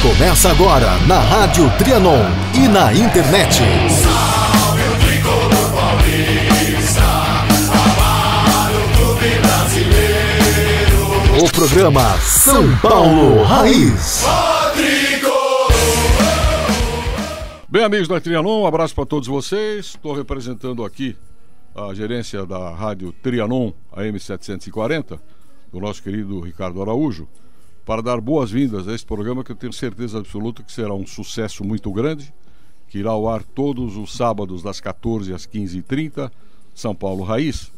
Começa agora na Rádio Trianon e na internet. Salve o tricolor paulista, amado clube brasileiro. O programa São Paulo Raiz. Bem, amigos da Trianon, um abraço para todos vocês. Estou representando aqui a gerência da Rádio Trianon AM 740, do nosso querido Ricardo Araújo, para dar boas-vindas a esse programa que eu tenho certeza absoluta que será um sucesso muito grande, que irá ao ar todos os sábados das 14 às 15h30, São Paulo Raiz,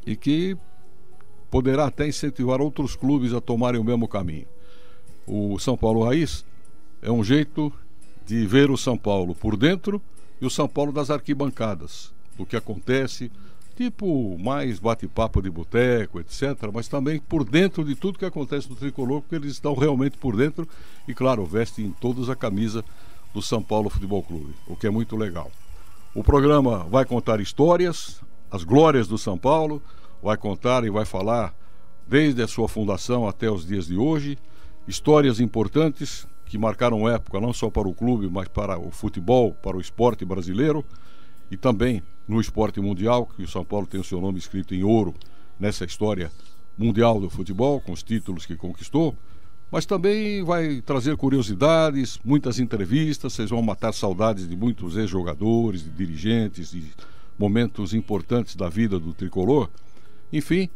e que poderá até incentivar outros clubes a tomarem o mesmo caminho. O São Paulo Raiz é um jeito de ver o São Paulo por dentro e o São Paulo das arquibancadas, do que acontece, tipo mais bate-papo de boteco, etc., mas também por dentro de tudo que acontece no Tricolor, porque eles estão realmente por dentro e, claro, vestem todos a camisa do São Paulo Futebol Clube, o que é muito legal. O programa vai contar histórias, as glórias do São Paulo, vai contar e vai falar desde a sua fundação até os dias de hoje, histórias importantes que marcaram época não só para o clube, mas para o futebol, para o esporte brasileiro e também no esporte mundial, que o São Paulo tem o seu nome escrito em ouro nessa história mundial do futebol, com os títulos que conquistou, mas também vai trazer curiosidades, muitas entrevistas, vocês vão matar saudades de muitos ex-jogadores, de dirigentes, de momentos importantes da vida do Tricolor. Enfim,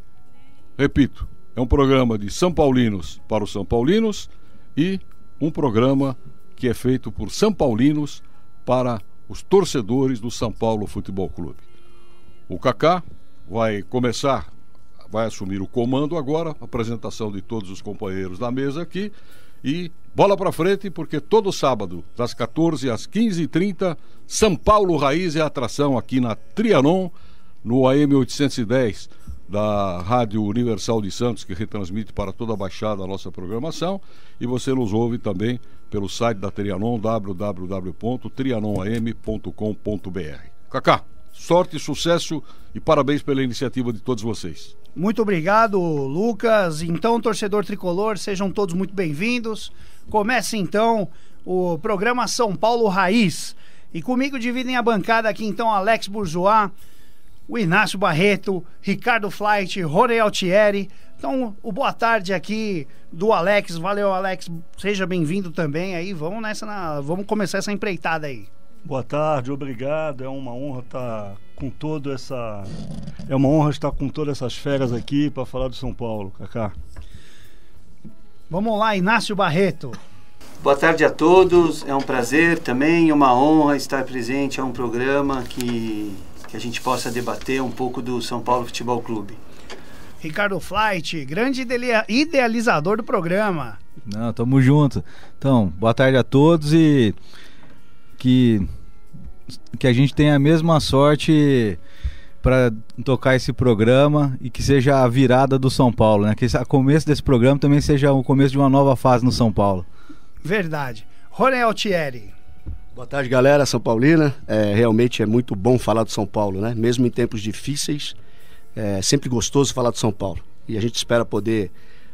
repito, é um programa de São Paulinos para os São Paulinos e um programa que é feito por São Paulinos para os torcedores do São Paulo Futebol Clube. O Kaká vai assumir o comando agora, apresentação de todos os companheiros da mesa aqui, e bola pra frente, porque todo sábado, das 14 às 15h30, São Paulo Raiz é atração aqui na Trianon, no AM 810 da Rádio Universal de Santos, que retransmite para toda a Baixada a nossa programação, e você nos ouve também pelo site da Trianon, www.trianonam.com.br. Kaká, sorte, sucesso e parabéns pela iniciativa de todos vocês. Muito obrigado, Lucas. Então, torcedor tricolor, sejam todos muito bem-vindos. Comece então o programa São Paulo Raiz. E comigo dividem a bancada aqui então Alex Bourgeois, o Inácio Barreto, Ricardo Flight, Rony Altieri. Então, o boa tarde aqui do Alex. Valeu, Alex. Seja bem-vindo também aí. Vamos começar essa empreitada aí. Boa tarde, obrigado. É uma honra estar com É uma honra estar com todas essas feras aqui para falar do São Paulo, Kaká. Vamos lá, Inácio Barreto. Boa tarde a todos. É um prazer também, uma honra estar presente a um programa que a gente possa debater um pouco do São Paulo Futebol Clube. Ricardo Flight, grande idealizador do programa. Não, tamo junto. Então, boa tarde a todos e que a gente tenha a mesma sorte para tocar esse programa e que seja a virada do São Paulo, né? Que o começo desse programa também seja o começo de uma nova fase no São Paulo. Verdade. Rony Altieri. Boa tarde, galera São Paulina. Realmente é muito bom falar do São Paulo, né? Mesmo em tempos difíceis, é sempre gostoso falar do São Paulo. E a gente espera poder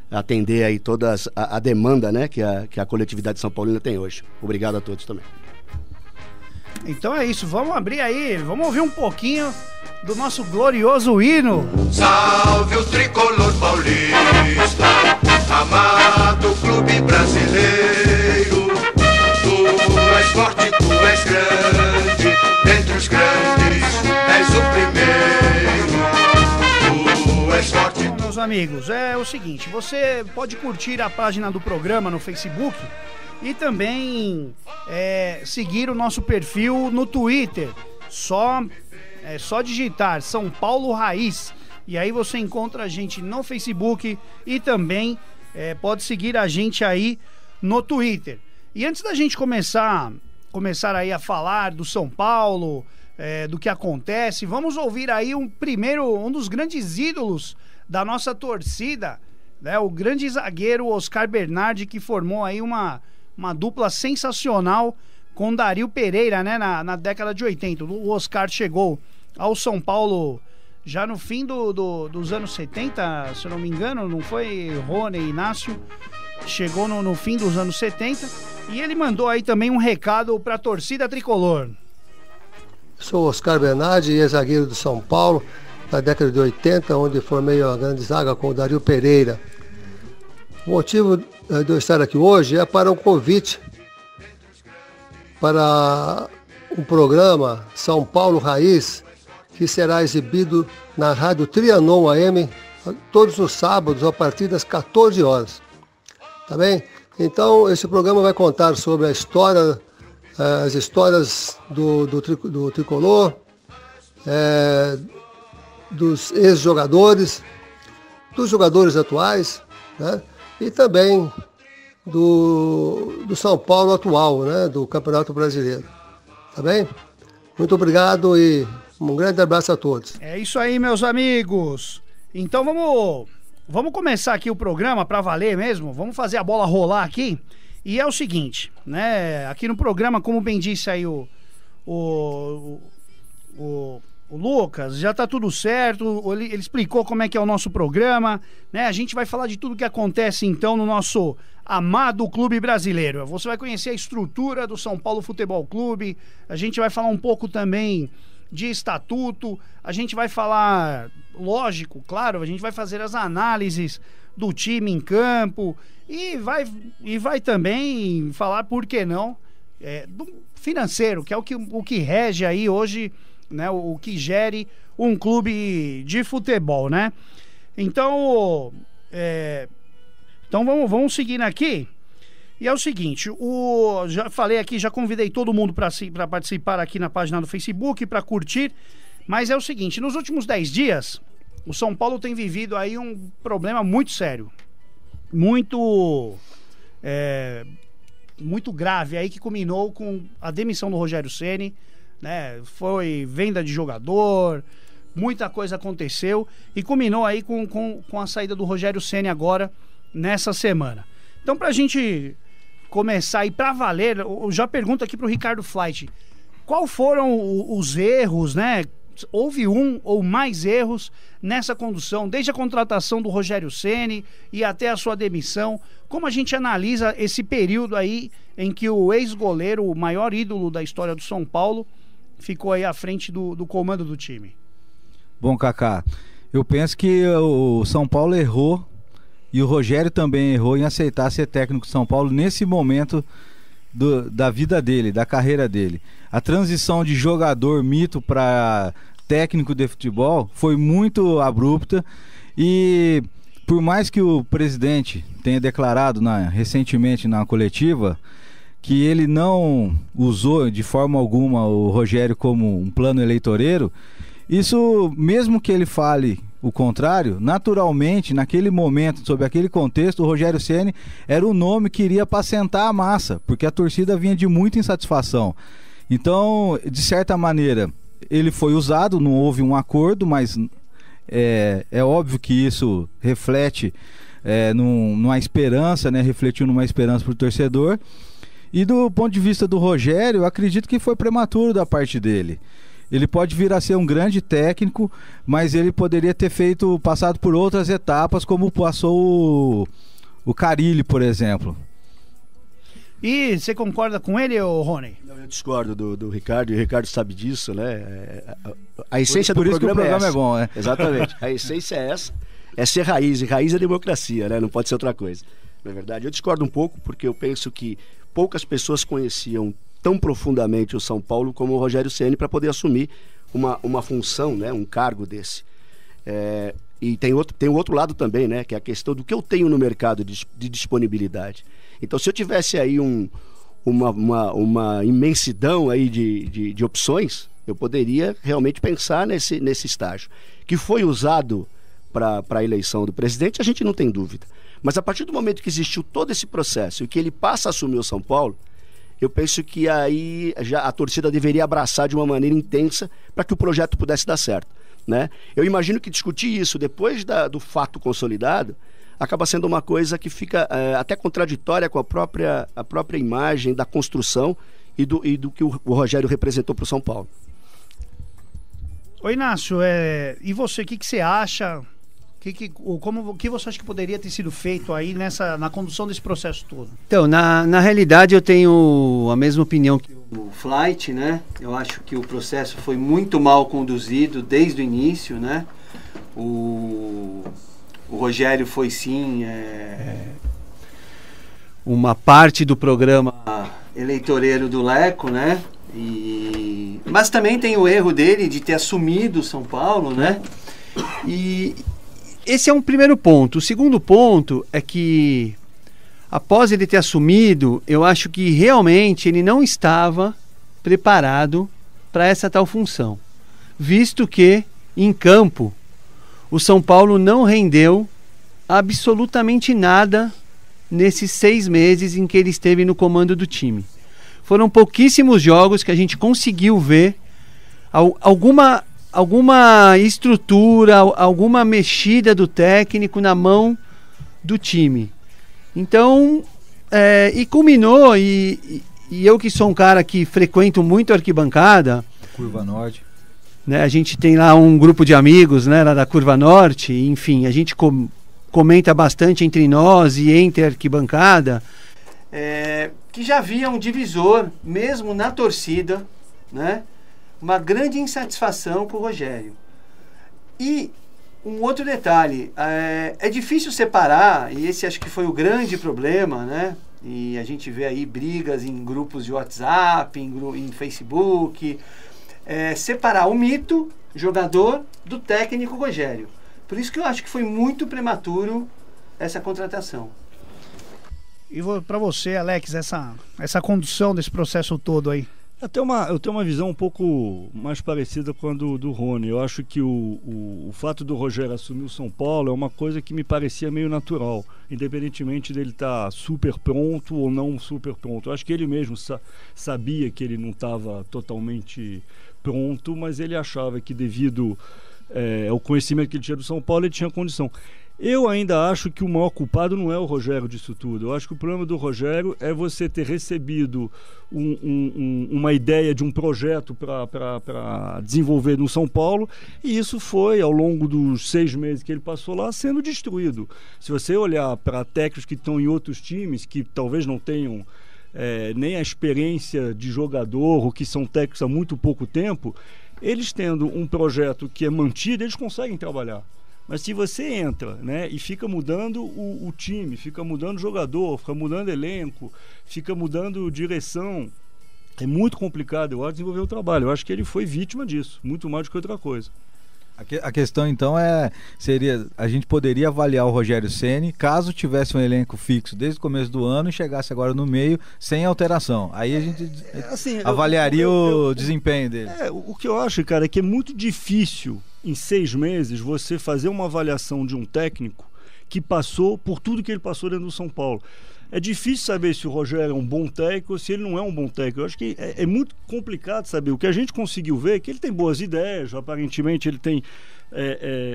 atender aí toda a demanda, né, que a coletividade São Paulina tem hoje. Obrigado a todos também. Então é isso, vamos abrir aí, vamos ouvir um pouquinho do nosso glorioso hino. Salve o tricolor paulista, amado clube brasileiro. Tu és forte, tu és grande, dentre os grandes és o primeiro. Tu és forte. Meus amigos, é o seguinte, você pode curtir a página do programa no Facebook e também seguir o nosso perfil no Twitter. Só digitar São Paulo Raiz e aí você encontra a gente no Facebook e também pode seguir a gente aí no Twitter. E antes da gente começar aí a falar do São Paulo, do que acontece, vamos ouvir aí um dos grandes ídolos da nossa torcida, né, o grande zagueiro Oscar Bernardi, que formou aí uma dupla sensacional com Dario Pereira, né, na década de 80. O Oscar chegou ao São Paulo já no fim dos anos 70, se eu não me engano, não foi, Rony e Inácio? Chegou no fim dos anos 70 E ele mandou aí também um recado para a torcida tricolor. Sou Oscar Bernardi, ex-zagueiro do São Paulo, na década de 80, onde formei a grande zaga com o Dario Pereira. O motivo de eu estar aqui hoje é para um convite para um programa São Paulo Raiz, que será exibido na Rádio Trianon AM todos os sábados a partir das 14 horas. Tá bem? Então, esse programa vai contar sobre a história, as histórias do tricolor, dos ex-jogadores, dos jogadores atuais, né? E também do São Paulo atual, né? Do Campeonato Brasileiro. Tá bem? Muito obrigado e um grande abraço a todos. É isso aí, meus amigos. Então vamos começar aqui o programa para valer mesmo. Vamos fazer a bola rolar aqui. E é o seguinte, né? Aqui no programa, como bem disse aí o Lucas, já tá tudo certo. Ele explicou como é que é o nosso programa, né? A gente vai falar de tudo que acontece então no nosso amado clube brasileiro. Você vai conhecer a estrutura do São Paulo Futebol Clube. A gente vai falar um pouco também de estatuto, a gente vai falar, lógico, claro, a gente vai fazer as análises do time em campo e vai também falar, por que não, do financeiro, que é o que rege aí hoje, né, o que gere um clube de futebol, né? Então, vamos seguindo aqui. E é o seguinte, já falei aqui, já convidei todo mundo para participar aqui na página do Facebook, para curtir, mas é o seguinte, nos últimos 10 dias, o São Paulo tem vivido aí um problema muito sério, muito grave aí, que culminou com a demissão do Rogério Ceni, né? Foi venda de jogador, muita coisa aconteceu e culminou aí com a saída do Rogério Ceni agora, nessa semana. Então, pra gente começar e para valer, eu já pergunto aqui pro Ricardo Flight, qual foram os erros, né? Houve um ou mais erros nessa condução, desde a contratação do Rogério Ceni e até a sua demissão. Como a gente analisa esse período aí em que o ex-goleiro, o maior ídolo da história do São Paulo, ficou aí à frente do comando do time? Bom, Kaká, eu penso que o São Paulo errou e o Rogério também errou em aceitar ser técnico de São Paulo nesse momento da vida dele, da carreira dele. A transição de jogador mito para técnico de futebol foi muito abrupta e por mais que o presidente tenha declarado recentemente na coletiva que ele não usou de forma alguma o Rogério como um plano eleitoreiro, isso, mesmo que ele fale o contrário, naturalmente, naquele momento, sob aquele contexto, o Rogério Ceni era o nome que iria apacentar a massa, porque a torcida vinha de muita insatisfação. Então, de certa maneira, ele foi usado, não houve um acordo, mas é óbvio que isso reflete numa esperança, né? Refletiu numa esperança para o torcedor. E do ponto de vista do Rogério, eu acredito que foi prematuro da parte dele. Ele pode vir a ser um grande técnico, mas ele poderia ter passado por outras etapas, como passou o Carille, por exemplo. E você concorda com ele, Rony? Não, eu discordo do Ricardo, e o Ricardo sabe disso, né? A essência por do isso programa, que o programa é bom, né? Exatamente. A essência é essa, é ser raiz, e raiz é democracia, né? Não pode ser outra coisa. Não é verdade? Eu discordo um pouco, porque eu penso que poucas pessoas conheciam tão profundamente o São Paulo como o Rogério Ceni para poder assumir uma função, né, um cargo desse. E tem o outro lado também, né, que é a questão do que eu tenho no mercado de disponibilidade. Então, se eu tivesse aí uma imensidão aí de opções, eu poderia realmente pensar nesse estágio. Que foi usado para a eleição do presidente, a gente não tem dúvida. Mas a partir do momento que existiu todo esse processo e que ele passa a assumir o São Paulo, eu penso que aí já a torcida deveria abraçar de uma maneira intensa para que o projeto pudesse dar certo, né? Eu imagino que discutir isso depois do fato consolidado acaba sendo uma coisa que fica até contraditória com a própria imagem da construção e do que o Rogério representou para o São Paulo. Oi, Inácio, e você, o que você acha? O que você acha que poderia ter sido feito aí na condução desse processo todo? Então, na realidade, eu tenho a mesma opinião que o Flight, né? Eu acho que o processo foi muito mal conduzido desde o início, né? O Rogério foi, sim, uma parte do programa eleitoreiro do Leco, né? Mas também tem o erro dele de ter assumido o São Paulo, né? E esse é um primeiro ponto. O segundo ponto é que, após ele ter assumido, eu acho que realmente ele não estava preparado para essa tal função, visto que, em campo, o São Paulo não rendeu absolutamente nada nesses 6 meses em que ele esteve no comando do time. Foram pouquíssimos jogos que a gente conseguiu ver alguma estrutura, alguma mexida do técnico na mão do time. Então, e culminou, e eu que sou um cara que frequento muito a arquibancada, Curva Norte, né, a gente tem lá um grupo de amigos, né, lá da Curva Norte, enfim, a gente comenta bastante entre nós e entre a arquibancada, que já havia um divisor, mesmo na torcida, né, uma grande insatisfação com o Rogério. E um outro detalhe, é difícil separar, e esse acho que foi o grande problema, né? E a gente vê aí brigas em grupos de WhatsApp, em Facebook, separar o mito jogador do técnico Rogério. Por isso que eu acho que foi muito prematuro essa contratação. E para você, Alex, essa condução desse processo todo aí? Eu tenho uma visão um pouco mais parecida com a do Rony. Eu acho que o fato do Rogério assumir o São Paulo é uma coisa que me parecia meio natural, independentemente dele estar super pronto ou não super pronto. Eu acho que ele mesmo sabia que ele não estava totalmente pronto, mas ele achava que devido ao conhecimento que ele tinha do São Paulo, ele tinha condição. Eu ainda acho que o maior culpado não é o Rogério disso tudo. Eu acho que o problema do Rogério é você ter recebido uma ideia de um projeto para desenvolver no São Paulo, e isso foi, ao longo dos 6 meses que ele passou lá, sendo destruído. Se você olhar para técnicos que estão em outros times, que talvez não tenham nem a experiência de jogador, ou que são técnicos há muito pouco tempo, eles tendo um projeto que é mantido, eles conseguem trabalhar. Mas se você entra, né, e fica mudando o time, fica mudando o jogador, fica mudando elenco, fica mudando direção, é muito complicado, eu acho, desenvolver o trabalho. Eu acho que ele foi vítima disso, muito mais do que outra coisa. A questão então seria, a gente poderia avaliar o Rogério Ceni caso tivesse um elenco fixo desde o começo do ano e chegasse agora no meio sem alteração. Aí a gente avaliaria o desempenho dele. O que eu acho, cara, é que é muito difícil em 6 meses você fazer uma avaliação de um técnico que passou por tudo que ele passou dentro do São Paulo. É difícil saber se o Rogério é um bom técnico ou se ele não é um bom técnico. Eu acho que é muito complicado saber. O que a gente conseguiu ver é que ele tem boas ideias, aparentemente ele tem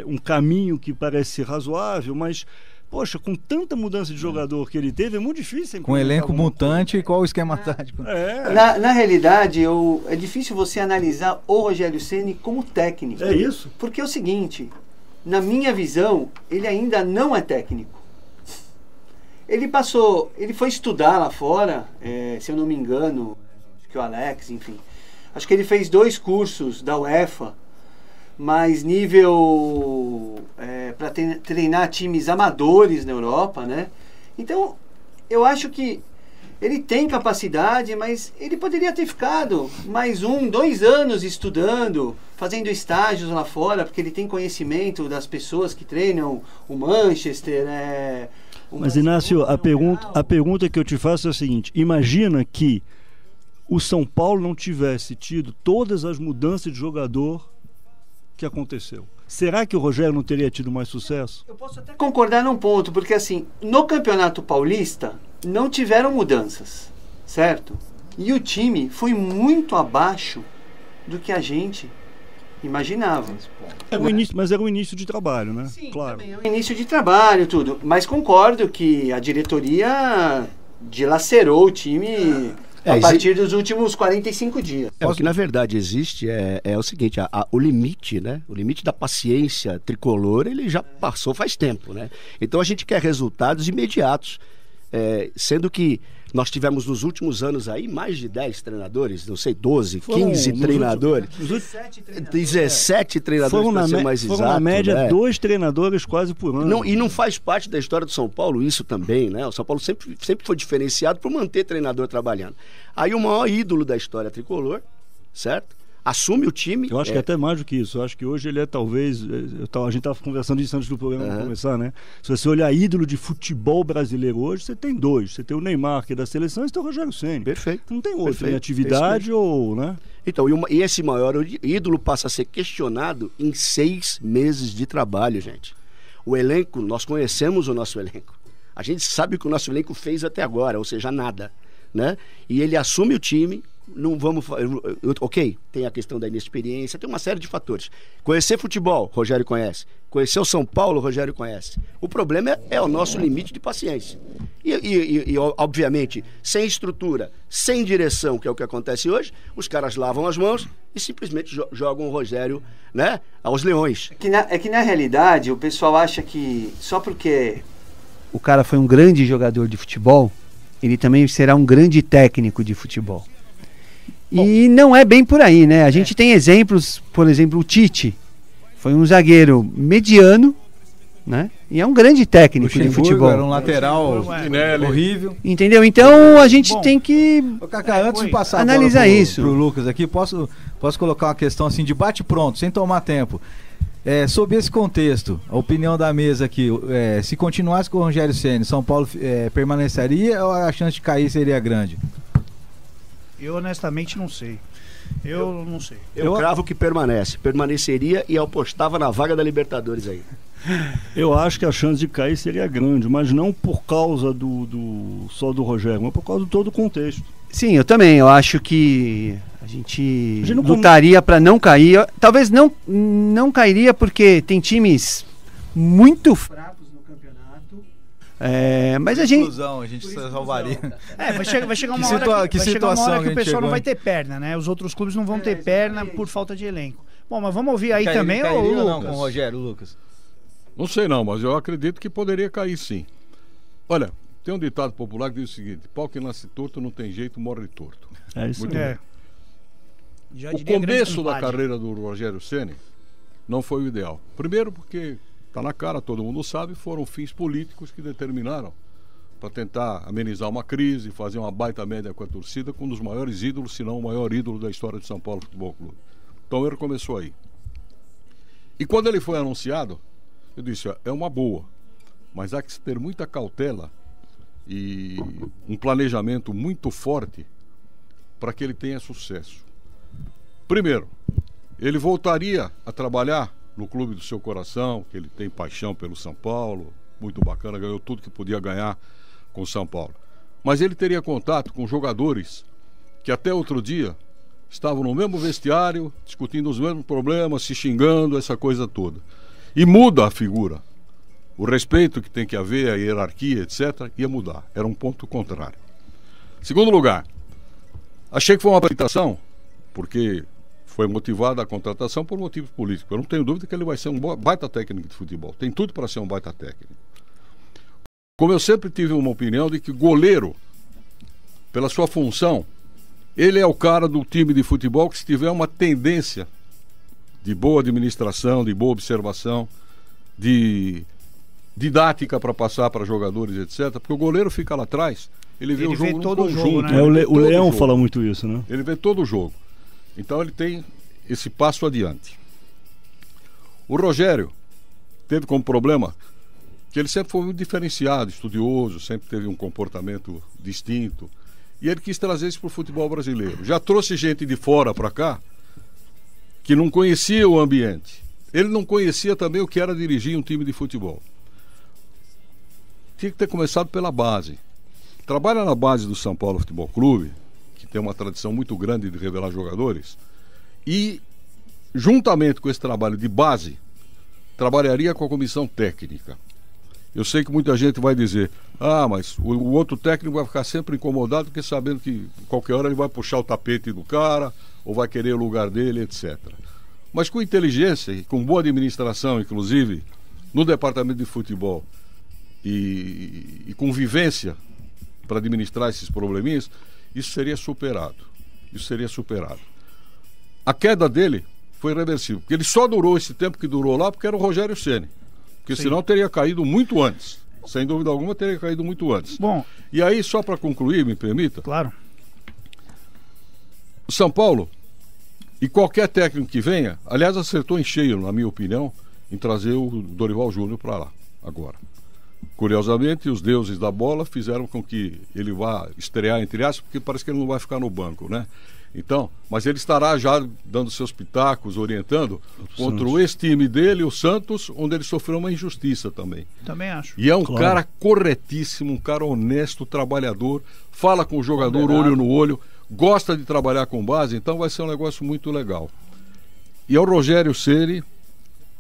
um caminho que parece ser razoável, mas, poxa, com tanta mudança de jogador que ele teve, é muito difícil. Com elenco mutante, qual o esquema tático? Na realidade, é difícil você analisar o Rogério Ceni como técnico. É isso? Porque é o seguinte, na minha visão, ele ainda não é técnico. Ele foi estudar lá fora, se eu não me engano, acho que o Alex, enfim. Acho que ele fez 2 cursos da UEFA, mas nível para treinar times amadores na Europa, né? Então, eu acho que ele tem capacidade, mas ele poderia ter ficado mais 1, 2 anos estudando, fazendo estágios lá fora, porque ele tem conhecimento das pessoas que treinam o Manchester, Mas, Inácio, a pergunta que eu te faço é a seguinte: imagina que o São Paulo não tivesse tido todas as mudanças de jogador que aconteceu. Será que o Rogério não teria tido mais sucesso? Eu posso até concordar num ponto, porque assim, no Campeonato Paulista não tiveram mudanças, certo? E o time foi muito abaixo do que a gente imaginava. Mas era o início de trabalho, né? Sim, claro. Também é o início de trabalho, tudo. Mas concordo que a diretoria dilacerou o time A partir dos últimos 45 dias. O que na verdade existe é o seguinte, o limite, né? O limite da paciência tricolor, ele já passou faz tempo, né? Então a gente quer resultados imediatos, sendo que nós tivemos nos últimos anos aí mais de 10 treinadores, não sei, 12, 15 treinadores. 17 treinadores, para ser mais exato. Foram na média 2 treinadores quase por ano. E não faz parte da história do São Paulo isso também, né? O São Paulo sempre foi diferenciado por manter treinador trabalhando. Aí o maior ídolo da história tricolor, certo? Assume o time. Eu acho que é até mais do que isso. Eu acho que hoje ele é talvez... a gente estava conversando isso antes do programa começar, né? Se você olhar ídolo de futebol brasileiro hoje, você tem 2. Você tem o Neymar, que é da seleção, e você tem o Rogério Ceni. Perfeito. Não tem outro em atividade ou... né? Então, e esse maior ídolo passa a ser questionado em 6 meses de trabalho, gente. O elenco, nós conhecemos o nosso elenco. A gente sabe o que o nosso elenco fez até agora, ou seja, nada, né? E ele assume o time... Não vamos... Ok, tem a questão da inexperiência, tem uma série de fatores. Conhecer futebol, Rogério conhece. Conhecer o São Paulo, Rogério conhece. O problema é o nosso limite de paciência. E, obviamente, sem estrutura, sem direção, que é o que acontece hoje, os caras lavam as mãos e simplesmente jogam o Rogério, né, aos leões. É que na realidade o pessoal acha que só porque o cara foi um grande jogador de futebol, ele também será um grande técnico de futebol. E não é bem por aí, né? A gente tem exemplos, por exemplo, o Tite foi um zagueiro mediano, né? E é um grande técnico de futebol. Era um lateral horrível. Entendeu? Então a gente tem que antes de passar analisar isso pro Lucas aqui, posso colocar uma questão assim de bate pronto, sem tomar tempo. Sob esse contexto, a opinião da mesa aqui, se continuasse com o Rogério Ceni, São Paulo permaneceria ou a chance de cair seria grande? Eu honestamente não sei. Eu não sei. Eu cravo que permaneceria e apostava na vaga da Libertadores aí. Eu acho que a chance de cair seria grande, mas não por causa só do Rogério, mas por causa de todo o contexto. Sim, eu também. Eu acho que a gente lutaria para não cair. Talvez não cairia porque tem times muito fracos no campeonato. Mas a gente salvaria. Vai chegar uma hora que o pessoal não vai ter perna, né? Os outros clubes não vão ter perna por falta de elenco. Bom, mas vamos ouvir aí também o Lucas. Não, com o Rogério, Lucas. Não sei não, mas eu acredito que poderia cair sim. Olha, tem um ditado popular que diz o seguinte: pau que nasce torto não tem jeito, morre torto. É isso. O começo da carreira do Rogério Ceni não foi o ideal. Primeiro porque, tá na cara, todo mundo sabe, foram fins políticos que determinaram para tentar amenizar uma crise, fazer uma baita média com a torcida, com um dos maiores ídolos, se não o maior ídolo da história de São Paulo Futebol Clube. Então ele começou aí. E quando ele foi anunciado, eu disse, é uma boa, mas há que ter muita cautela e um planejamento muito forte para que ele tenha sucesso. Primeiro, ele voltaria a trabalhar no clube do seu coração, que ele tem paixão pelo São Paulo, muito bacana, ganhou tudo que podia ganhar com o São Paulo. Mas ele teria contato com jogadores que até outro dia estavam no mesmo vestiário, discutindo os mesmos problemas, se xingando, essa coisa toda. E muda a figura. O respeito que tem que haver, a hierarquia, etc., ia mudar. Era um ponto contrário. Segundo lugar, achei que foi uma apresentação, porque foi motivada a contratação por motivos políticos. Eu não tenho dúvida que ele vai ser um baita técnico de futebol. Tem tudo para ser um baita técnico. Como eu sempre tive uma opinião de que goleiro, pela sua função, ele é o cara do time de futebol que, se tiver uma tendência de boa administração, de boa observação, de didática para passar para jogadores, etc. Porque o goleiro fica lá atrás, ele vê o jogo todo no conjunto. Né? O Leão fala muito isso, né? Ele vê todo o jogo. Então ele tem esse passo adiante. O Rogério teve como problema que ele sempre foi muito diferenciado, estudioso, sempre teve um comportamento distinto. E ele quis trazer isso para o futebol brasileiro. Já trouxe gente de fora para cá que não conhecia o ambiente. Ele não conhecia também o que era dirigir um time de futebol. Tinha que ter começado pela base. Trabalha na base do São Paulo Futebol Clube, que tem uma tradição muito grande de revelar jogadores, e juntamente com esse trabalho de base, trabalharia com a comissão técnica. Eu sei que muita gente vai dizer, mas o outro técnico vai ficar sempre incomodado, porque sabendo que qualquer hora ele vai puxar o tapete do cara, ou vai querer o lugar dele, etc. Mas com inteligência e com boa administração, inclusive, no departamento de futebol, e com vivência para administrar esses probleminhas, isso seria superado. A queda dele foi irreversível, porque ele só durou esse tempo que durou lá porque era o Rogério Ceni. Porque senão teria caído muito antes. Sem dúvida alguma, teria caído muito antes. Bom. E aí, só para concluir, me permita. Claro. O São Paulo, e qualquer técnico que venha, aliás, acertou em cheio, na minha opinião, em trazer o Dorival Júnior para lá, agora. Curiosamente, os deuses da bola fizeram com que ele vá estrear, entre aspas, porque parece que ele não vai ficar no banco, né? Então, mas ele estará já dando seus pitacos, orientando contra o ex-time dele, o Santos, onde ele sofreu uma injustiça também. Também acho. E é um cara corretíssimo, um cara honesto, trabalhador, fala com o jogador olho no olho, gosta de trabalhar com base, então vai ser um negócio muito legal. E ao Rogério Ceni,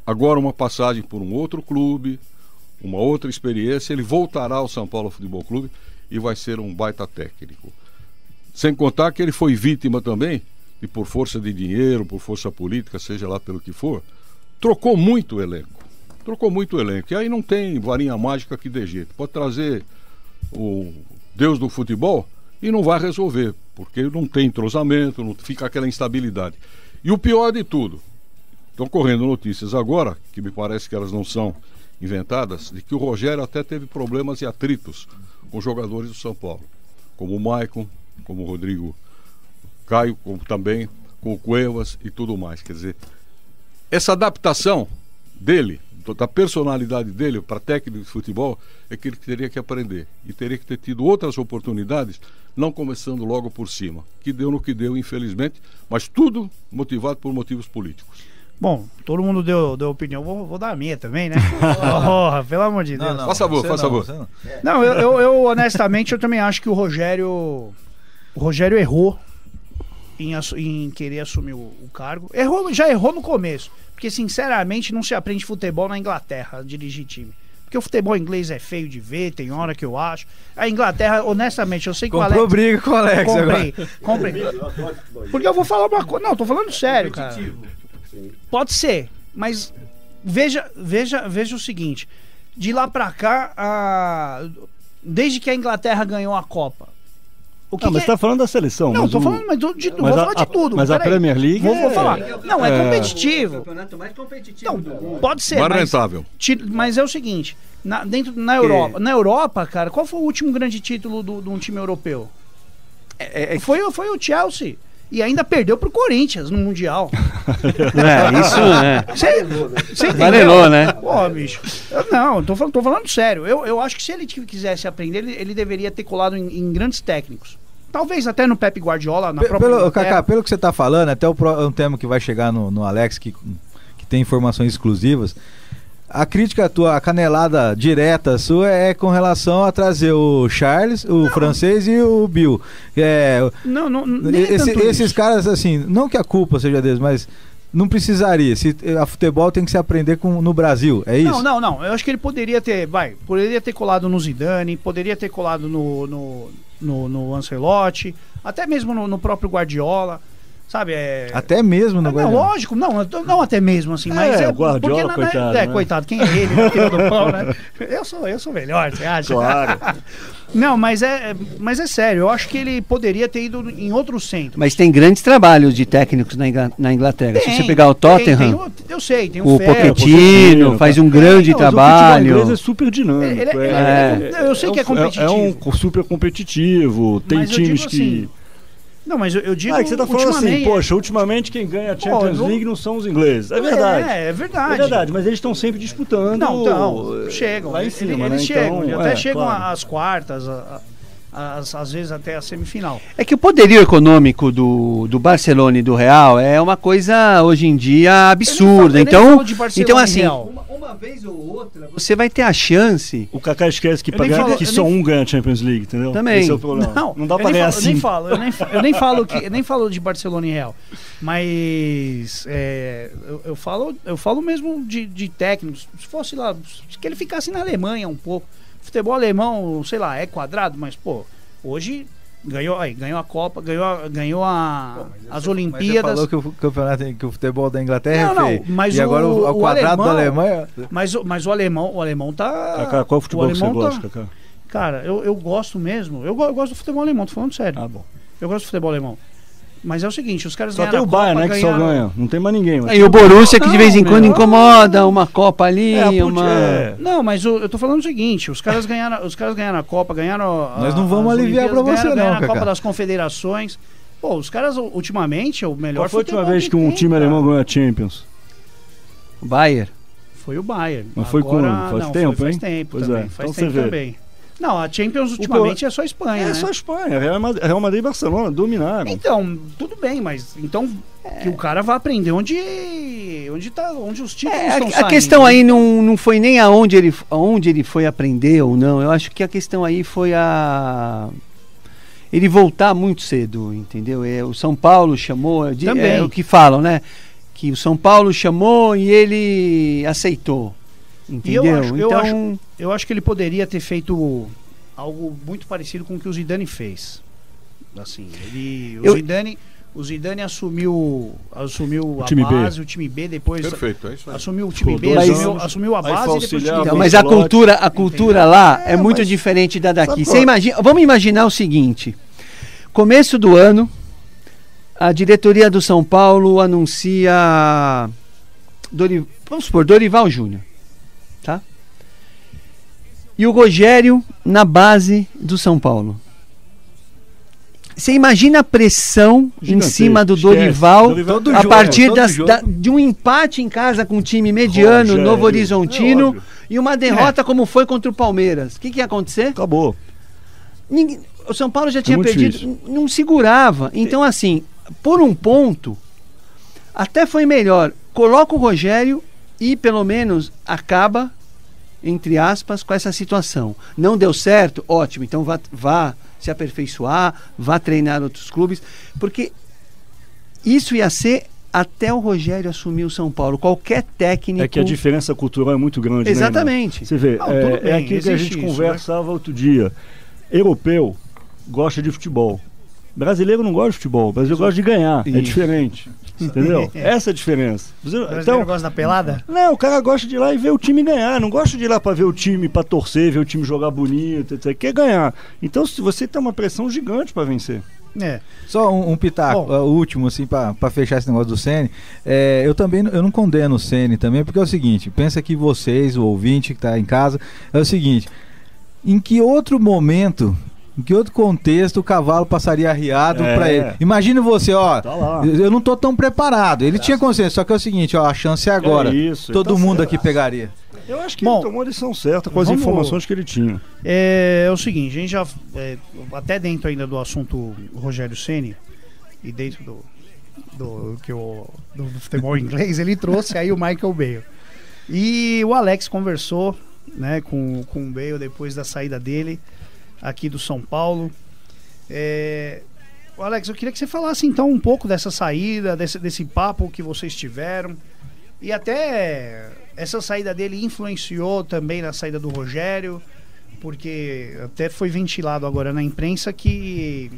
agora uma passagem por um outro clube, uma outra experiência, ele voltará ao São Paulo Futebol Clube e vai ser um baita técnico. Sem contar que ele foi vítima também, e por força de dinheiro, por força política, seja lá pelo que for, trocou muito o elenco. E aí não tem varinha mágica que dê jeito. Pode trazer o Deus do futebol e não vai resolver, porque não tem entrosamento, não fica aquela instabilidade. E o pior de tudo, estão correndo notícias agora, que me parece que elas não são inventadas, de que o Rogério até teve problemas e atritos com jogadores do São Paulo, como o Maicon, como o Rodrigo Caio, como também com o Cuevas e tudo mais. Quer dizer, essa adaptação dele, da personalidade dele para técnico de futebol, é que ele teria que aprender e teria que ter tido outras oportunidades, não começando logo por cima, que deu no que deu, infelizmente, mas tudo motivado por motivos políticos. Bom, todo mundo deu opinião, vou dar a minha também, né? Pelo amor de Deus. Faça favor. Não, eu honestamente, eu também acho que o Rogério errou em querer assumir o cargo. Já errou no começo, porque sinceramente não se aprende futebol na Inglaterra, dirigir time. Porque o futebol inglês é feio de ver, tem hora que eu acho. A Inglaterra, honestamente, eu sei que o Alex... Comprou briga com o Alex Comprei. Porque eu vou falar uma coisa... Não, tô falando sério, cara. Pode ser, mas veja o seguinte. De lá pra cá, desde que a Inglaterra ganhou a Copa... Mas você tá falando da seleção. Não, tô falando vou falar de tudo. Mas a Premier League vou falar. Não, é competitivo. É o campeonato mais competitivo do mundo. Pode ser, mais rentável. Mas é o seguinte, na Europa, cara, qual foi o último grande título de um time europeu? Foi o Chelsea. E ainda perdeu pro Corinthians no Mundial. Você valelou, né? Pô, bicho. Tô falando sério. Eu acho que se ele quisesse aprender, ele deveria ter colado em grandes técnicos. Talvez até no Pep Guardiola, na própria... Cacá, pelo que você tá falando, até um tema que vai chegar no Alex, que tem informações exclusivas. A crítica tua, a canelada direta sua é com relação a trazer o Charles, o francês e o Bill. Esses caras, assim, não que a culpa seja deles, mas não precisaria. A futebol tem que se aprender no Brasil, é isso? Não. Eu acho que ele poderia ter colado no Zidane, poderia ter colado no Ancelotti, até mesmo no próprio Guardiola. Sabe, até mesmo no Guardiola. Lógico, não até mesmo assim, mas o Guardiola, coitado, né? Coitado, quem é ele, né, filho do pão, né? Eu sou melhor, você acha? Claro. Não, mas é sério, eu acho que ele poderia ter ido em outro centro. Mas tem grandes trabalhos de técnicos na Inglaterra. Se você pegar o Tottenham, eu sei, tem o Pochettino faz um grande trabalho. O inglês é super dinâmico. Eu sei que é competitivo. É um super competitivo, tem times que... Não, mas eu digo que você tá falando assim, poxa, ultimamente quem ganha a Champions League não são os ingleses. É verdade. É verdade. É verdade, mas eles estão sempre disputando. Não, chegam. Lá em cima, eles chegam. Então, até chegam às quartas, às vezes até a semifinal. É que o poderio econômico do Barcelona e do Real é uma coisa, hoje em dia, absurda. Então assim... Uma uma vez ou outra, você vai ter a chance. O Kaká esquece que, Eu só um ganha a Champions League, entendeu? Também. Esse é o problema. Não dá pra eu ganhar nem assim. falo, eu nem falo de Barcelona e Real, mas eu falo mesmo de técnicos. Se fosse lá, que ele ficasse na Alemanha um pouco. Futebol alemão, sei lá, é quadrado, mas pô, hoje ganhou a Copa, ganhou as Olimpíadas. Você falou que o futebol da Inglaterra é feio. Mas e agora o quadrado da Alemanha. Mas o alemão tá. Kaká, qual futebol que você gosta, Kaká? Cara, eu gosto mesmo. Eu gosto do futebol alemão, tô falando sério. Ah, bom. Eu gosto do futebol alemão. Mas é o seguinte, os caras só tem o Bayern, né, que só ganha. Não tem mais ninguém. E o Borussia que de vez em quando incomoda, uma Copa ali, Não, mas eu tô falando o seguinte, os caras ganharam a Copa, ganharam Nós não vamos aliviar pra você ganharam não, a Copa das Confederações. Pô, os caras ultimamente é o melhor. Qual foi a última vez que um time alemão ganhou a Champions? O Bayern. Foi o Bayern. Mas foi quando? Faz tempo, faz hein? tempo Pois também. é. Faz Então tempo também. Não, a Champions ultimamente é só Espanha, né? É só Espanha. Real Madrid e Barcelona dominaram. Então, tudo bem, mas então que o cara vai aprender onde os títulos estão saindo. A questão aí não foi nem aonde ele foi aprender ou não. Eu acho que a questão aí foi ele voltar muito cedo, entendeu? O São Paulo chamou, é o que falam, né? Que o São Paulo chamou e ele aceitou. Entendeu? Eu acho que ele poderia ter feito algo muito parecido com o que o Zidane fez. Assim, o Zidane assumiu a base, o time B, depois Perfeito, é isso aí. assumiu o time B, assumiu a base e depois o time B. Mas a cultura lá é muito diferente da daqui. Vamos imaginar o seguinte: começo do ano, a diretoria do São Paulo anuncia vamos supor, Dorival Júnior. Tá? E o Rogério na base do São Paulo. Você imagina a pressão em cima do Dorival a partir de um empate em casa com um time mediano, Rogério, Novo Horizontino, e uma derrota como foi contra o Palmeiras. O que ia acontecer? Acabou. O São Paulo já tinha perdido, difícil. Não segurava. Então, assim, por um ponto, até foi melhor. Coloca o Rogério e pelo menos acaba, entre aspas, com essa situação. Não deu certo? Ótimo, então vá se aperfeiçoar, vá treinar outros clubes, porque isso ia ser até o Rogério assumir o São Paulo. Qualquer técnico... É que a diferença cultural é muito grande. Exatamente. Né, você vê, é aquilo que a gente conversava outro dia. Europeu gosta de futebol. Brasileiro não gosta de futebol. Brasileiro gosta de ganhar. Isso. É diferente. Entendeu? Essa é a diferença. O brasileiro gosta da pelada? Não, o cara gosta de ir lá e ver o time ganhar. Não gosta de ir lá pra ver o time, pra torcer, ver o time jogar bonito, etc. Quer ganhar. Então, se você tem uma pressão gigante pra vencer. Só um pitaco, o último, assim, pra fechar esse negócio do Ceni. Eu não condeno o Ceni também, porque é o seguinte: pensa que vocês, o ouvinte que tá em casa, é o seguinte: em que outro momento, em que outro contexto o cavalo passaria arriado pra ele? Imagina você, eu não tô tão preparado. Ele tinha consciência, só que é o seguinte, a chance é agora. Todo mundo aqui pegaria. Eu acho que ele tomou a decisão certa com as informações que ele tinha. É o seguinte, a gente já, até dentro ainda do assunto Rogério Ceni, e dentro do futebol inglês, ele trouxe aí o Michael Bale. E o Alex conversou, né, com o Bale depois da saída dele aqui do São Paulo. Alex, eu queria que você falasse então um pouco dessa saída, desse papo que vocês tiveram, e até essa saída dele influenciou também na saída do Rogério, porque até foi ventilado agora na imprensa que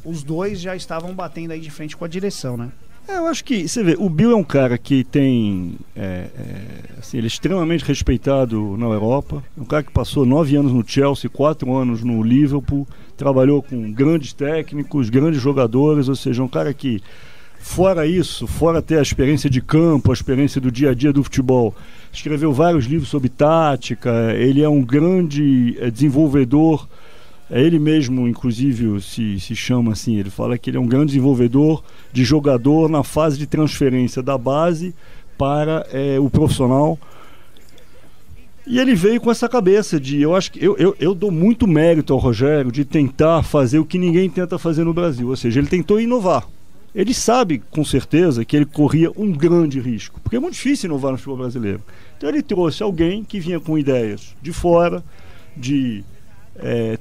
os dois já estavam batendo aí de frente com a direção, né? Eu acho que, você vê, o Bill é um cara que tem, assim, ele é extremamente respeitado na Europa, é um cara que passou 9 anos no Chelsea, 4 anos no Liverpool, trabalhou com grandes técnicos, grandes jogadores, ou seja, um cara que, fora isso, fora ter a experiência de campo, a experiência do dia a dia do futebol, escreveu vários livros sobre tática, ele é um grande desenvolvedor. Ele mesmo, inclusive, se chama assim, ele fala que ele é um grande desenvolvedor de jogador na fase de transferência da base para o profissional. E ele veio com essa cabeça de, eu acho que eu dou muito mérito ao Rogério de tentar fazer o que ninguém tenta fazer no Brasil, ou seja, ele tentou inovar. ele sabe com certeza que ele corria um grande risco, porque é muito difícil inovar no futebol brasileiro. Então ele trouxe alguém que vinha com ideias de fora, de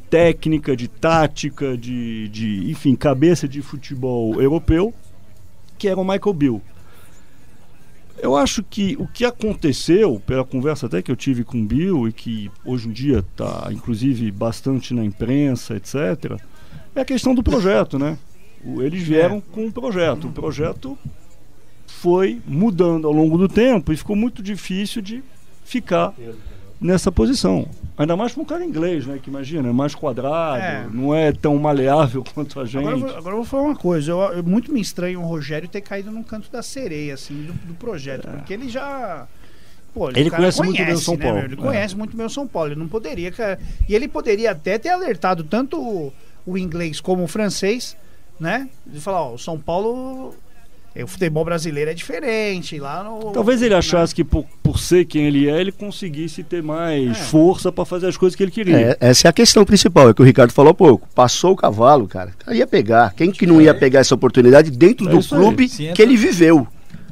técnica, de tática, enfim, cabeça de futebol europeu, que era o Michael Beale. Eu acho que o que aconteceu, pela conversa até que eu tive com o Beale, e que hoje em dia está inclusive bastante na imprensa, etc., é a questão do projeto, né? Eles vieram com um projeto. O projeto foi mudando ao longo do tempo e ficou muito difícil de ficar nessa posição. Ainda mais para um cara inglês, né? Que imagina, é mais quadrado, não é tão maleável quanto a gente. Agora eu vou falar uma coisa. Eu muito me estranho o Rogério ter caído no canto da sereia, assim, do projeto. Porque ele já... Pô, ele conhece muito bem o São Paulo. Ele conhece muito bem o São Paulo. Ele não poderia... E ele poderia até ter alertado tanto o inglês como o francês, né? De falar, ó, o São Paulo... O futebol brasileiro é diferente lá no... Talvez ele achasse que por ser quem ele é, ele conseguisse ter mais força para fazer as coisas que ele queria. Essa é a questão principal, é que o Ricardo falou há pouco. Passou o cavalo, cara ia pegar. Quem que não ia pegar essa oportunidade dentro do clube que ele viveu,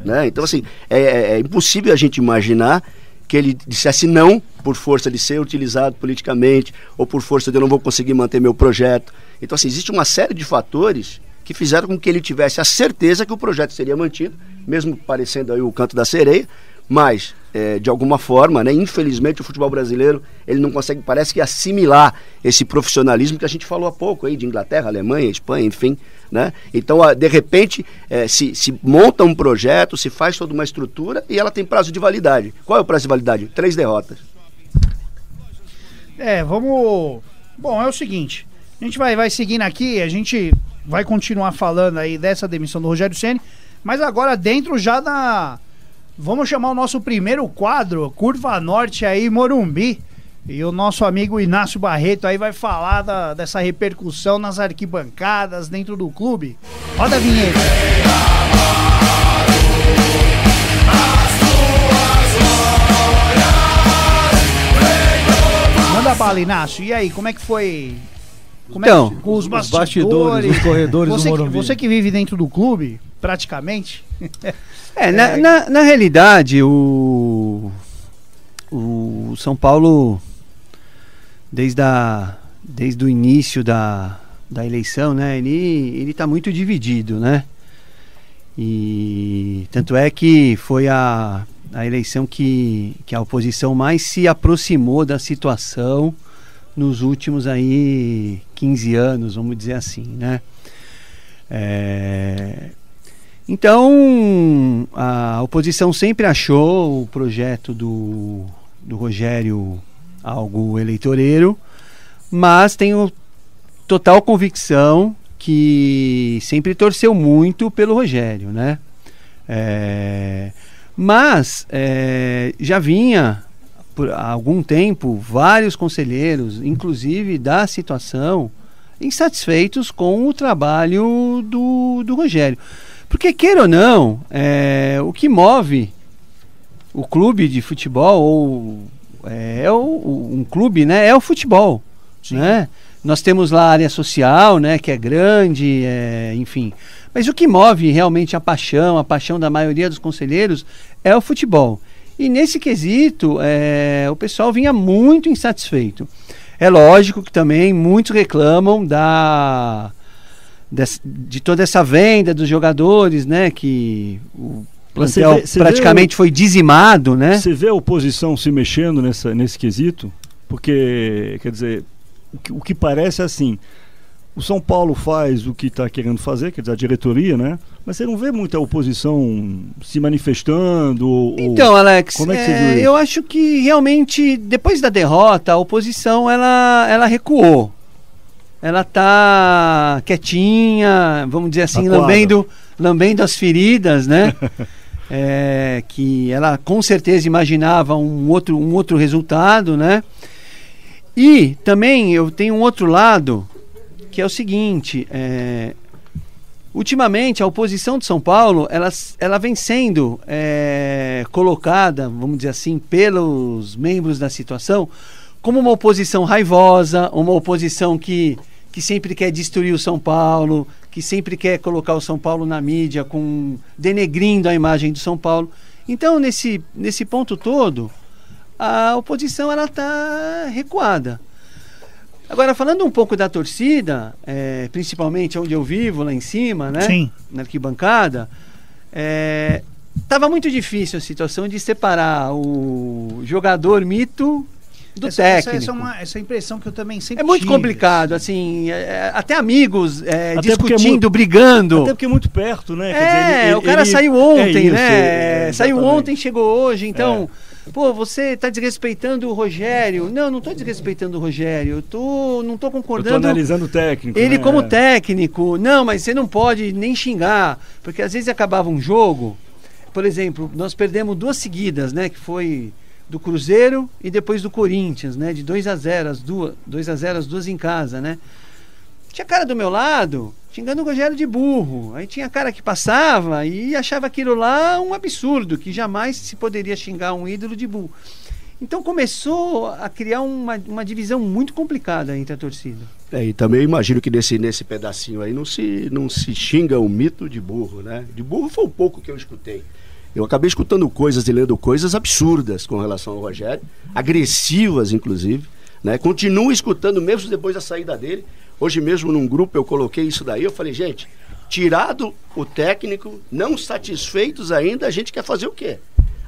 né? Então assim, é impossível a gente imaginar que ele dissesse não por força de ser utilizado politicamente ou por força de eu não vou conseguir manter meu projeto. Então assim, existe uma série de fatores que fizeram com que ele tivesse a certeza que o projeto seria mantido, mesmo parecendo aí o canto da sereia, mas, de alguma forma, né, infelizmente o futebol brasileiro, ele não consegue, parece que assimilar esse profissionalismo que a gente falou há pouco, aí, de Inglaterra, Alemanha, Espanha, enfim, né? Então, de repente, se monta um projeto, se faz toda uma estrutura e ela tem prazo de validade. Qual é o prazo de validade? 3 derrotas. Vamos... Bom, é o seguinte, a gente vai seguindo aqui, a gente... vai continuar falando aí dessa demissão do Rogério Ceni, mas agora dentro já da... Vamos chamar o nosso primeiro quadro, Curva Norte aí, Morumbi. E o nosso amigo Inácio Barreto aí vai falar dessa repercussão nas arquibancadas dentro do clube. Roda a vinheta. Manda bala, Inácio. E aí, como é que foi... Então, com os bastidores, os corredores do Morumbi. Você que vive dentro do clube, praticamente. Na realidade, o São Paulo, desde o início da eleição, né, ele está muito dividido, né? E tanto é que foi a eleição que a oposição mais se aproximou da situação nos últimos aí 15 anos, vamos dizer assim, né? Então, a oposição sempre achou o projeto do Rogério algo eleitoreiro, mas tenho total convicção que sempre torceu muito pelo Rogério, né? Mas já vinha por algum tempo vários conselheiros, inclusive da situação, insatisfeitos com o trabalho do Rogério. Porque, queira ou não, o que move o clube de futebol, um clube, né, é o futebol. Né? Nós temos lá a área social, né, que é grande, enfim. Mas o que move realmente a paixão da maioria dos conselheiros é o futebol. E nesse quesito, o pessoal vinha muito insatisfeito. É lógico que também muitos reclamam de toda essa venda dos jogadores, né? Que o plantel praticamente foi dizimado, né? Você vê a oposição se mexendo nesse quesito? Porque, quer dizer, o que parece é assim... O São Paulo faz o que está querendo fazer, quer dizer, a diretoria, né? Mas você não vê muita oposição se manifestando? Então, Alex, como é que você viu isso? Eu acho que realmente, depois da derrota, a oposição ela recuou. Ela está quietinha, vamos dizer assim, lambendo as feridas, né? Que ela com certeza imaginava um outro resultado, né? E também eu tenho um outro lado, que é o seguinte, ultimamente a oposição de São Paulo ela vem sendo colocada, vamos dizer assim, pelos membros da situação como uma oposição raivosa, uma oposição que sempre quer destruir o São Paulo, que sempre quer colocar o São Paulo na mídia, denegrindo a imagem do São Paulo. Então, nesse ponto todo, a oposição está recuada. Agora, falando um pouco da torcida, principalmente onde eu vivo, lá em cima, né? Sim. Na arquibancada, estava muito difícil a situação de separar o jogador mito do técnico. Essa impressão que eu também sempre É muito tive. complicado, assim, até amigos Até discutindo, brigando. Até porque é muito perto, né? Quer dizer, O cara saiu ontem, né? Saiu exatamente. ontem, chegou hoje, então... Pô, você tá desrespeitando o Rogério. Não tô desrespeitando o Rogério. Não tô concordando. Eu tô analisando o técnico. Ele né? como técnico. Não, mas você não pode nem xingar. Porque às vezes acabava um jogo. Por exemplo, nós perdemos 2 seguidas, né? Que foi do Cruzeiro e depois do Corinthians, né? De 2-0, as duas em casa, né? Tinha cara do meu lado xingando o Rogério de burro. Aí tinha cara que passava e achava aquilo lá um absurdo, que jamais se poderia xingar um ídolo de burro. Então começou a criar uma divisão muito complicada entre a torcida. E também imagino que nesse pedacinho aí não se xinga o mito de burro, né? De burro foi um pouco que eu escutei. Eu acabei escutando coisas e lendo coisas absurdas com relação ao Rogério, agressivas inclusive, né? Continuo escutando mesmo depois da saída dele. Hoje mesmo num grupo eu coloquei isso daí, eu falei, gente, tirado o técnico, não satisfeitos ainda, a gente quer fazer o quê?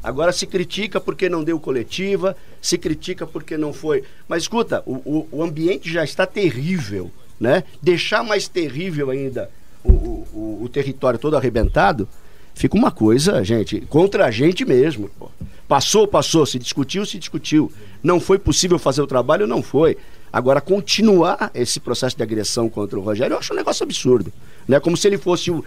Agora se critica porque não deu coletiva, se critica porque não foi. Mas escuta, o ambiente já está terrível, né? Deixar mais terrível ainda o território todo arrebentado, fica uma coisa, gente, contra a gente mesmo. Pô. Passou, se discutiu. Não foi possível fazer o trabalho, não foi. Agora, continuar esse processo de agressão contra o Rogério, eu acho um negócio absurdo. Né? Como se ele fosse o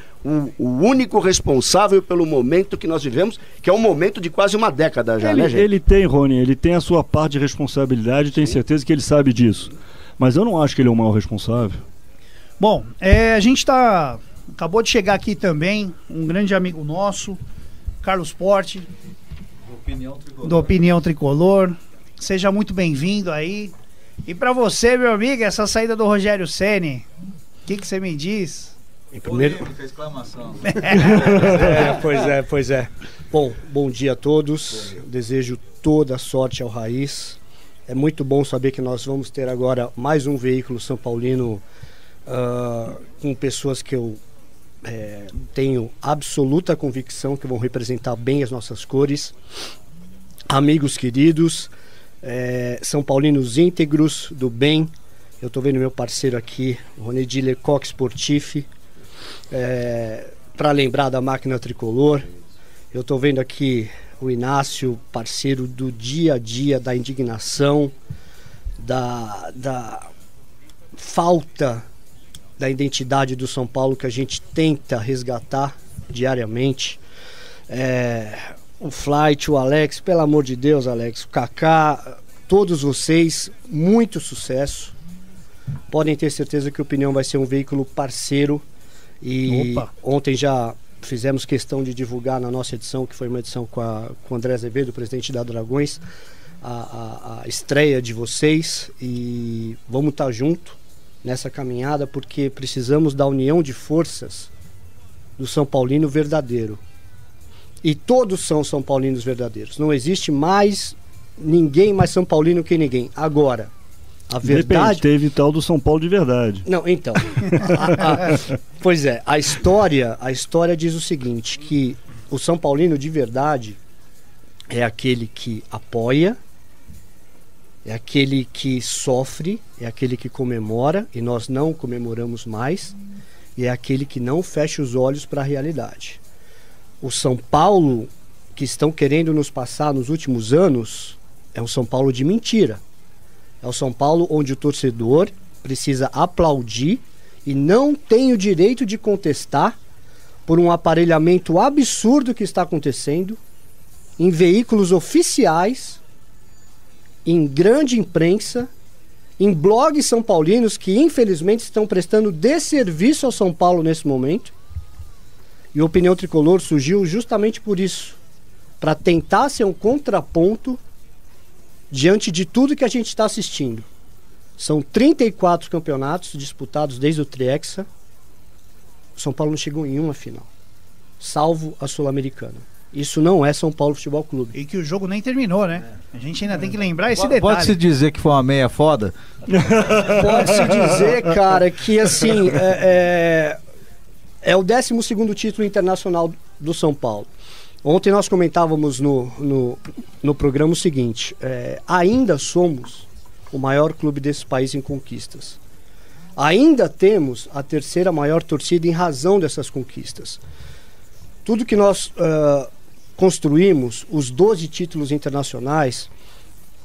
único responsável pelo momento que nós vivemos, que é um momento de quase uma década já, né, gente? Ele tem, Rony, ele tem a sua parte de responsabilidade, tenho certeza que ele sabe disso. Mas eu não acho que ele é um mau responsável. Bom, a gente acabou de chegar aqui também, um grande amigo nosso, Carlos Porte, do Opinião Tricolor. Seja muito bem-vindo aí. E pra você, meu amigo, essa saída do Rogério Ceni, o que você me diz? Em primeiro... Polêmica, exclamação. Pois é. Bom dia a todos. Desejo toda a sorte ao Raiz. É muito bom saber que nós vamos ter agora mais um veículo São Paulino com pessoas que eu tenho absoluta convicção que vão representar bem as nossas cores. Amigos queridos, São Paulinos íntegros, do bem. Eu estou vendo meu parceiro aqui, o Ronedi Lecoq Sportif, para lembrar da máquina tricolor. Eu estou vendo aqui o Inácio, parceiro do dia a dia, da indignação, da falta da identidade do São Paulo que a gente tenta resgatar diariamente. O Flight, o Alex, pelo amor de Deus, Alex, o Kaká, todos vocês, muito sucesso. Podem ter certeza que a Opinião vai ser um veículo parceiro. E ontem já fizemos questão de divulgar na nossa edição, que foi uma edição com o André Azevedo, presidente da Dragões, a estreia de vocês. E vamos estar junto nessa caminhada, porque precisamos da união de forças do São Paulino verdadeiro. E todos são São Paulinos verdadeiros. Não existe mais ninguém mais São Paulino que ninguém. Agora, a verdade... Teve tal do São Paulo de verdade. Não, então. Pois é, a história diz o seguinte, que o São Paulino de verdade é aquele que apoia, é aquele que sofre, é aquele que comemora, e nós não comemoramos mais, e é aquele que não fecha os olhos para a realidade. O São Paulo que estão querendo nos passar nos últimos anos é um São Paulo de mentira. É o São Paulo onde o torcedor precisa aplaudir e não tem o direito de contestar por um aparelhamento absurdo que está acontecendo em veículos oficiais, em grande imprensa, em blogs são paulinos que infelizmente estão prestando desserviço ao São Paulo nesse momento. E a Opinião Tricolor surgiu justamente por isso, para tentar ser um contraponto diante de tudo que a gente está assistindo. São 34 campeonatos disputados desde o Triexa, o São Paulo não chegou em uma final, salvo a Sul-Americana. Isso não é São Paulo Futebol Clube. E que o jogo nem terminou, né? A gente ainda tem que lembrar esse detalhe. Pode-se dizer que foi uma meia foda? Pode-se dizer, cara, que assim, é o 12º título internacional do São Paulo. Ontem nós comentávamos no programa o seguinte, ainda somos o maior clube desse país em conquistas. Ainda temos a 3ª maior torcida em razão dessas conquistas. Tudo que nós construímos, os 12 títulos internacionais,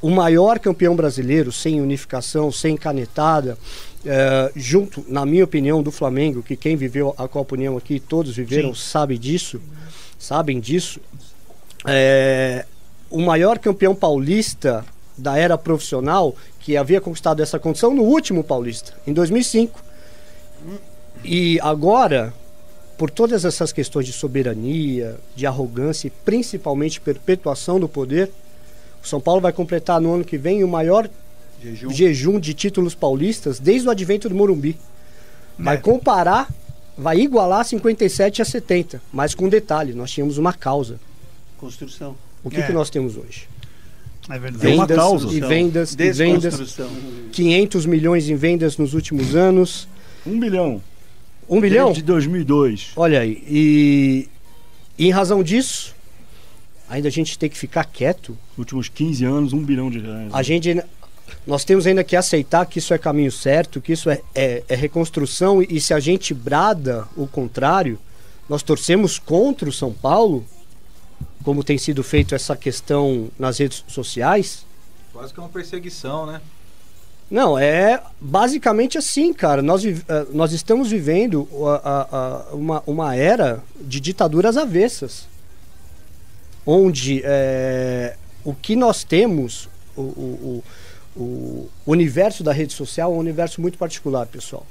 o maior campeão brasileiro, sem unificação, sem canetada, junto, na minha opinião, do Flamengo, que quem viveu a Copa União aqui, todos viveram, sabem disso, o maior campeão paulista da era profissional, que havia conquistado essa condição no último Paulista, em 2005. E agora, por todas essas questões de soberania, de arrogância e principalmente perpetuação do poder, o São Paulo vai completar no ano que vem o maior jejum de títulos paulistas desde o advento do Morumbi. Vai comparar, vai igualar 57 a 70, mas com detalhe, nós tínhamos uma causa. Construção. O que nós temos hoje? É verdade. Vendas, uma causa. e vendas, e vendas. 500 milhões em vendas nos últimos anos. 1 bilhão. 1 bilhão? Desde 2002. Olha aí, e em razão disso, ainda a gente tem que ficar quieto. Nos últimos 15 anos, 1 bilhão de reais. Nós temos ainda que aceitar que isso é caminho certo, que isso é reconstrução, e se a gente brada o contrário, nós torcemos contra o São Paulo, como tem sido feito essa questão nas redes sociais. Quase que é uma perseguição, né? Não, é basicamente assim, cara. Nós estamos vivendo uma era de ditaduras avessas, onde o que nós temos, o universo da rede social é um universo muito particular, pessoal.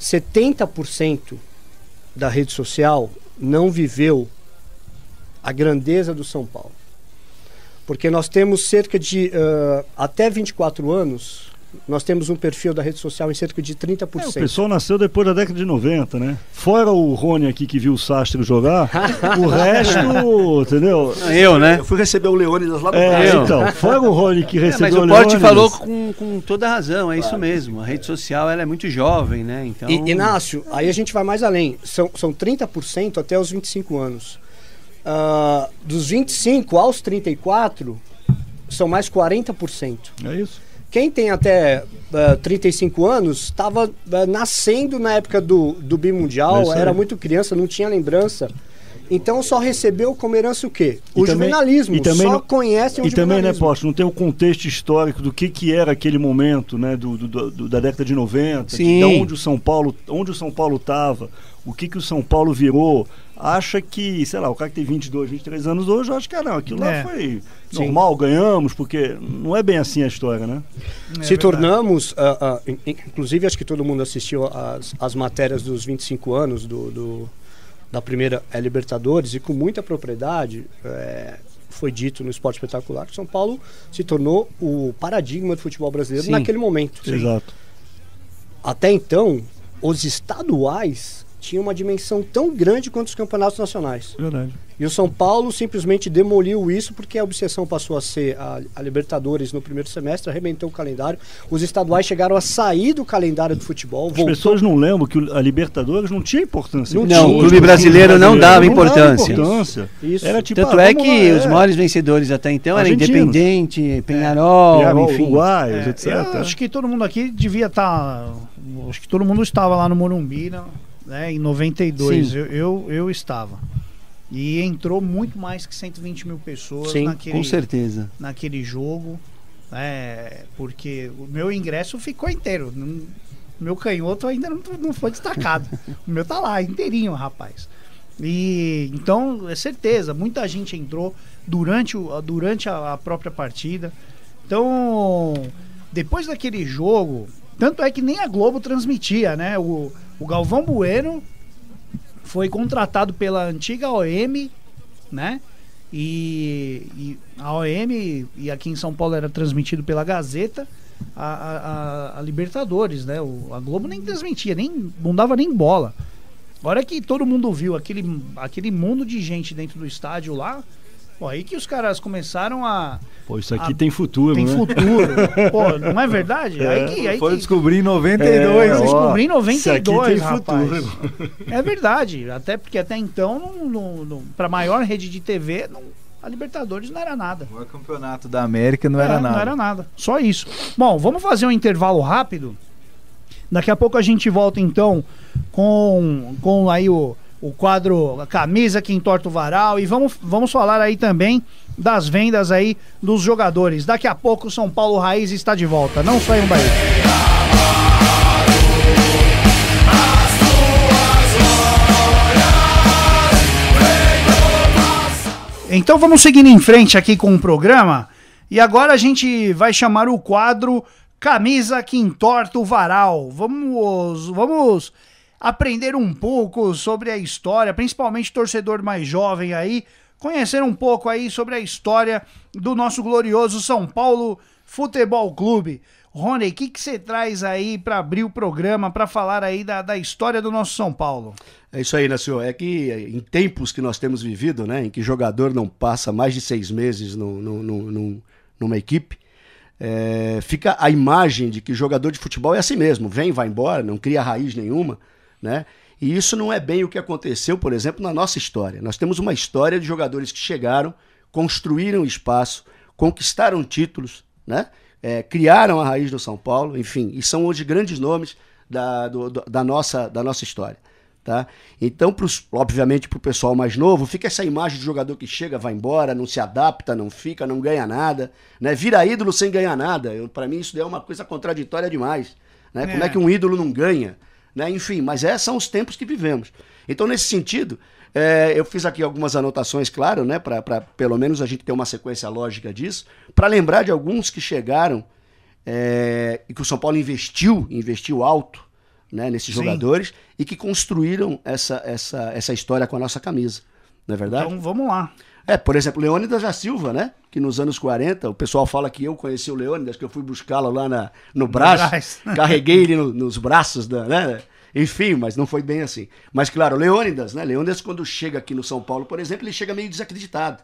70% da rede social não viveu a grandeza do São Paulo. Porque nós temos cerca de, até 24 anos, nós temos um perfil da rede social em cerca de 30%. O pessoal nasceu depois da década de 90, né? Fora o Rony aqui que viu o Sastre jogar, o resto, entendeu? Eu, né? Eu fui receber o Leônidas lá no Brasil. Então, fora o Rony que recebeu o Mas o Porte Leônidas. falou com toda razão, é isso mesmo. A rede social ela é muito jovem, né? Então... Inácio, aí a gente vai mais além. São 30% até os 25 anos. Dos 25 aos 34, são mais 40%. É isso. Quem tem até 35 anos estava nascendo na época do Bimundial, era muito criança, não tinha lembrança. Então só recebeu como herança o quê? O jornalismo, só conhece o jornalismo. E também, né, Posto, não tem o contexto histórico do que era aquele momento, né, da década de 90, de onde o São Paulo estava, o que o São Paulo virou. Acha que, sei lá, o cara que tem 22, 23 anos hoje, acha que não, aquilo lá foi normal, ganhamos, porque não é bem assim a história, né? Se tornamos, inclusive acho que todo mundo assistiu as matérias dos 25 anos da primeira Libertadores, e com muita propriedade foi dito no Esporte Espetacular que São Paulo se tornou o paradigma do futebol brasileiro naquele momento. Exato. Até então, os estaduais tinha uma dimensão tão grande quanto os campeonatos nacionais. Verdade. E o São Paulo simplesmente demoliu isso porque a obsessão passou a ser a Libertadores no primeiro semestre, arrebentou o calendário. Os estaduais chegaram a sair do calendário do futebol. As pessoas não lembram que a Libertadores não tinha importância. Não, o clube brasileiro não dava importância. Isso. Era tipo, tanto que os maiores vencedores até então eram Independente, Penharol, enfim. Uruguaios, etc. Acho que todo mundo aqui devia estar... Acho que todo mundo estava lá no Morumbi, né, em 92. Eu estava. E entrou muito mais que 120 mil pessoas com certeza. Naquele jogo. Porque o meu ingresso ficou inteiro. Meu canhoto ainda não foi destacado. O meu tá lá, inteirinho, rapaz. E então, é certeza, muita gente entrou durante a própria partida. Então, depois daquele jogo, tanto é que nem a Globo transmitia, né? O Galvão Bueno foi contratado pela antiga OM, né? E a OM, e aqui em São Paulo era transmitido pela Gazeta, a Libertadores, né? A Globo nem transmitia, não dava nem bola. Agora que todo mundo viu aquele mundo de gente dentro do estádio lá, pô, aí que os caras começaram a... Pô, isso aqui tem futuro, tem né? futuro. Pô, não é verdade? Foi descobrir em 92. Foi descobrir em 92, isso aqui tem rapaz. futuro. É verdade. Até porque até então, pra maior rede de TV, a Libertadores não era nada. O campeonato da América não era nada. Não era nada. Só isso. Bom, vamos fazer um intervalo rápido. Daqui a pouco a gente volta então com aí o quadro a Camisa que entorta o varal e vamos falar aí também das vendas aí dos jogadores. Daqui a pouco o São Paulo Raiz está de volta. Não saiam daí. Então vamos seguindo em frente aqui com o programa e agora a gente vai chamar o quadro Camisa que entorta o varal. Vamos aprender um pouco sobre a história, principalmente torcedor mais jovem aí, conhecer um pouco aí sobre a história do nosso glorioso São Paulo Futebol Clube. Rony, o que você traz aí para abrir o programa, para falar aí da história do nosso São Paulo? É isso aí, né, senhor? É que em tempos que nós temos vivido, né, em que jogador não passa mais de 6 meses numa equipe, fica a imagem de que jogador de futebol é assim mesmo, vem, vai embora, não cria raiz nenhuma, né? E isso não é bem o que aconteceu, por exemplo, na nossa história. Nós temos uma história de jogadores que chegaram, construíram espaço, conquistaram títulos, né? Criaram a raiz do São Paulo, enfim, e são hoje grandes nomes da nossa história. Tá? Então, obviamente, para o pessoal mais novo, fica essa imagem de jogador que chega, vai embora, não se adapta, não fica, não ganha nada, né? Vira ídolo sem ganhar nada. Para mim, isso é uma coisa contraditória demais. Né? Como é que um ídolo não ganha? Né? Enfim, mas são os tempos que vivemos. Então, nesse sentido, eu fiz aqui algumas anotações, claro, né? Para pelo menos a gente ter uma sequência lógica disso, para lembrar de alguns que chegaram e que o São Paulo investiu alto, né, nesses jogadores e que construíram essa história com a nossa camisa, não é verdade? Então vamos lá. Por exemplo, Leônidas da Silva, né? Que nos anos 40, o pessoal fala que eu conheci o Leônidas, que eu fui buscá-lo lá no braço, carreguei ele nos braços, né? Enfim, mas não foi bem assim. Mas claro, Leônidas, né? Leônidas quando chega aqui no São Paulo, por exemplo, ele chega meio desacreditado.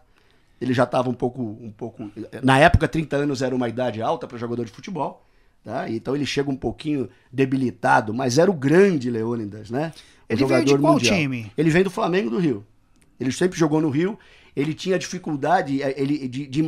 Ele já estava um pouco... Na época, 30 anos era uma idade alta para jogador de futebol. Tá? Então ele chega um pouquinho debilitado, mas era o grande Leônidas, né? Ele veio de qual time? Ele vem do Flamengo do Rio. Ele sempre jogou no Rio. Ele tinha dificuldade de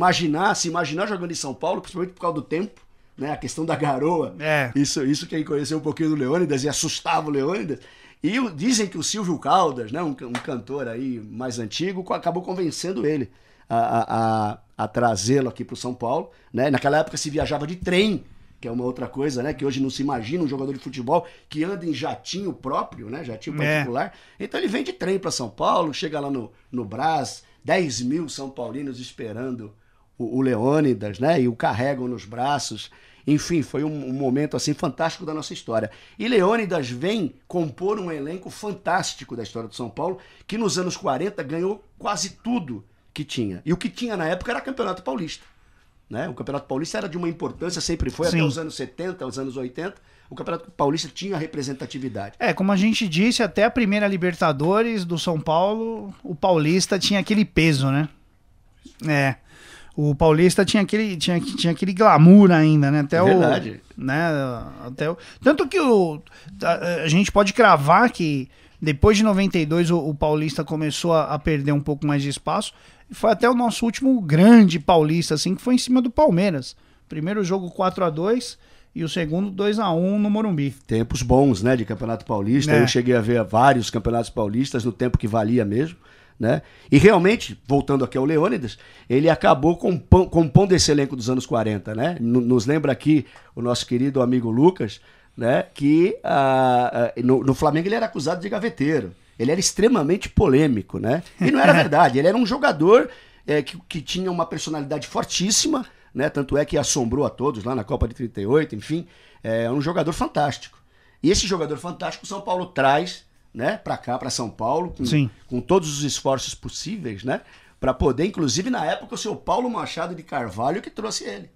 se imaginar jogando em São Paulo, principalmente por causa do tempo, né? A questão da garoa. Isso quem conheceu um pouquinho do Leônidas e assustava o Leônidas. E dizem que o Silvio Caldas, né? um cantor aí mais antigo, acabou convencendo ele a trazê-lo aqui para o São Paulo. Né? Naquela época se viajava de trem, que é uma outra coisa, né? Que hoje não se imagina um jogador de futebol que anda em jatinho próprio, né? Jatinho particular. Então ele vem de trem para São Paulo, chega lá no Brás, 10 mil São Paulinos esperando o Leônidas, né? E o carregam nos braços. Enfim, foi um momento assim fantástico da nossa história. E Leônidas vem compor um elenco fantástico da história do São Paulo, que nos anos 40 ganhou quase tudo que tinha. E o que tinha na época era Campeonato Paulista. Né? O Campeonato Paulista era de uma importância, sempre foi, até os anos 70, os anos 80, o Campeonato Paulista tinha representatividade. Como a gente disse, até a primeira Libertadores do São Paulo, o Paulista tinha aquele peso, né? O Paulista tinha aquele glamour ainda, né? Até verdade. Tanto que a gente pode cravar que depois de 92 o Paulista começou a perder um pouco mais de espaço. Foi até o nosso último grande paulista, assim, que foi em cima do Palmeiras. Primeiro jogo 4-2 e o segundo 2-1 no Morumbi. Tempos bons, né, de Campeonato Paulista. Eu cheguei a ver vários campeonatos paulistas no tempo que valia mesmo, né? E realmente, voltando aqui ao Leônidas, ele acabou compondo esse elenco dos anos 40, né? Nos lembra aqui o nosso querido amigo Lucas, né, que no Flamengo ele era acusado de gaveteiro. Ele era extremamente polêmico, né? E não era verdade. Ele era um jogador que tinha uma personalidade fortíssima, né? Tanto é que assombrou a todos lá na Copa de 38, enfim. É um jogador fantástico. E esse jogador fantástico o São Paulo traz, né, para cá, para São Paulo, com todos os esforços possíveis, né? Para poder, inclusive na época, o seu Paulo Machado de Carvalho que trouxe ele.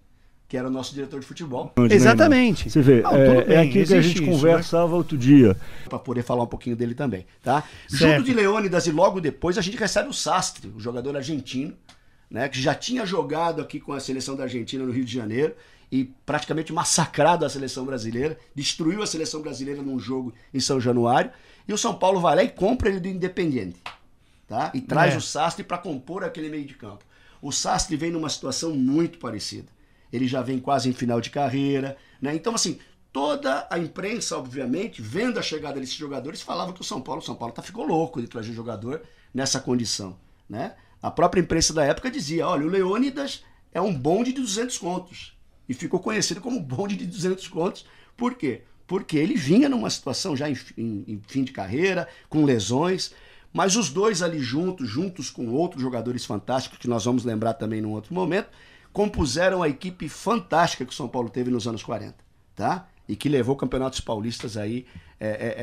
que era o nosso diretor de futebol. Exatamente. Você vê, Não, tudo bem, é aquilo que a gente existe isso, conversava outro dia. Para poder falar um pouquinho dele também, tá? Certo. Junto de Leônidas e logo depois a gente recebe o Sastre, o jogador argentino, né, que já tinha jogado aqui com a seleção da Argentina no Rio de Janeiro e praticamente massacrado a seleção brasileira, destruiu a seleção brasileira num jogo em São Januário, e o São Paulo vai lá e compra ele do Independiente, tá? E traz o Sastre para compor aquele meio de campo. O Sastre vem numa situação muito parecida. Ele já vem quase em final de carreira, né? Então, assim, toda a imprensa, obviamente, vendo a chegada desses jogadores, falava que o São Paulo ficou louco de trazer jogador nessa condição, né? A própria imprensa da época dizia, olha, o Leônidas é um bonde de 200 contos. E ficou conhecido como bonde de 200 contos. Por quê? Porque ele vinha numa situação já em fim de carreira, com lesões, mas os dois ali juntos com outros jogadores fantásticos, que nós vamos lembrar também num outro momento, compuseram a equipe fantástica que o São Paulo teve nos anos 40, tá? E que levou campeonatos paulistas aí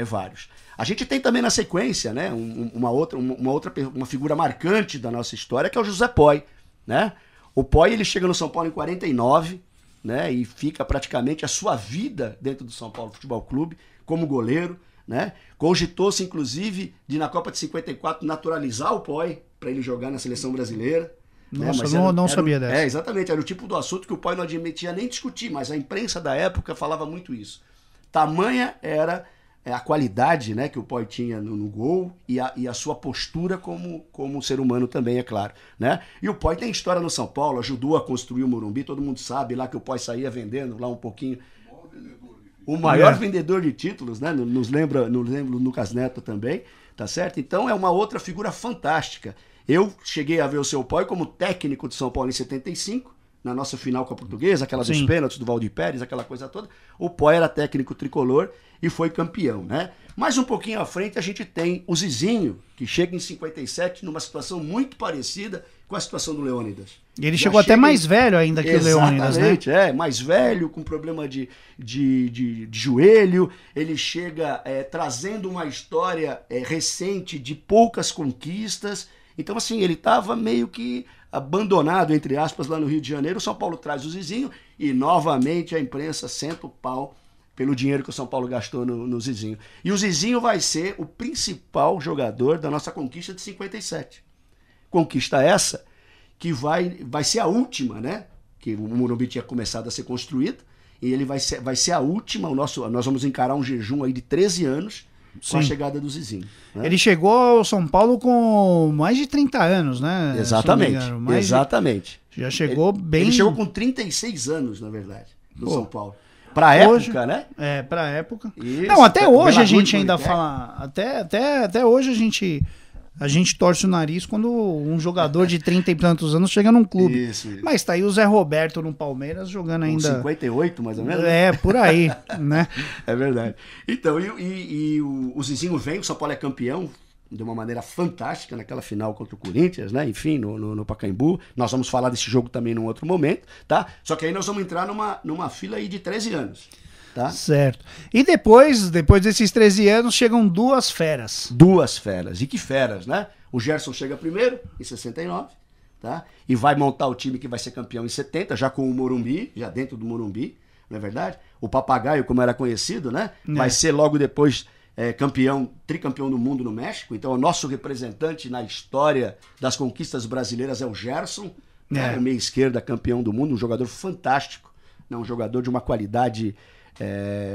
vários. A gente tem também na sequência, né, uma figura marcante da nossa história, que é o José Poy, né? O Poy, ele chega no São Paulo em 49, né, e fica praticamente a sua vida dentro do São Paulo Futebol Clube como goleiro, né? Cogitou-se inclusive de na Copa de 54 naturalizar o Poy para ele jogar na seleção brasileira. Nossa, né? não sabia dessa. Exatamente, era o tipo do assunto que o Poy não admitia nem discutir, mas a imprensa da época falava muito isso. Tamanha era a qualidade, né, que o Poy tinha no gol e a sua postura como ser humano também, é claro, né? E o Poy tem história no São Paulo, ajudou a construir o Morumbi, todo mundo sabe lá que o Poy saía vendendo lá um pouquinho. O maior vendedor de títulos, né? Nos lembra o Lucas Neto também, tá certo? Então é uma outra figura fantástica. Eu cheguei a ver o seu Poy como técnico de São Paulo em 75, na nossa final com a Portuguesa, aquela dos pênaltis do Valdir Pérez, aquela coisa toda. O Poy era técnico tricolor e foi campeão, né? Mais um pouquinho à frente a gente tem o Zizinho, que chega em 57 numa situação muito parecida com a situação do Leônidas. E ele chegou até mais velho ainda que o Leônidas, né? Exatamente, mais velho, com problema de joelho. Ele chega trazendo uma história recente de poucas conquistas. Então, assim, ele estava meio que abandonado, entre aspas, lá no Rio de Janeiro. O São Paulo traz o Zizinho e, novamente, a imprensa senta o pau pelo dinheiro que o São Paulo gastou no Zizinho. E o Zizinho vai ser o principal jogador da nossa conquista de 57. Conquista essa que vai ser a última, né? Que o Morumbi tinha começado a ser construído. E ele vai ser a última. Nós vamos encarar um jejum aí de 13 anos com a chegada do Zizinho. Né? Ele chegou ao São Paulo com mais de 30 anos, né? Exatamente, exatamente. Já chegou bem... Ele chegou com 36 anos, na verdade, no São Paulo. Pra época, né? Pra época. Isso, não, até hoje a gente ainda fala... Até hoje a gente torce o nariz quando um jogador de 30 e tantos anos chega num clube. Isso. Mas tá aí o Zé Roberto no Palmeiras jogando ainda... 58, mais ou menos? Por aí, né? É verdade. Então, o Zizinho vem, o São Paulo é campeão de uma maneira fantástica naquela final contra o Corinthians, né? Enfim, no Pacaembu. Nós vamos falar desse jogo também num outro momento, tá? Só que aí nós vamos entrar numa fila aí de 13 anos. Tá? Certo. E depois desses 13 anos, chegam duas feras. Duas feras. E que feras, né? O Gerson chega primeiro, em 69, tá? E vai montar o time que vai ser campeão em 70, já com o Morumbi, já dentro do Morumbi, não é verdade? O Papagaio, como era conhecido, né? Vai ser logo depois tricampeão do mundo no México. Então, o nosso representante na história das conquistas brasileiras é o Gerson, né? O meia esquerda campeão do mundo, um jogador fantástico, né? Um jogador de uma qualidade...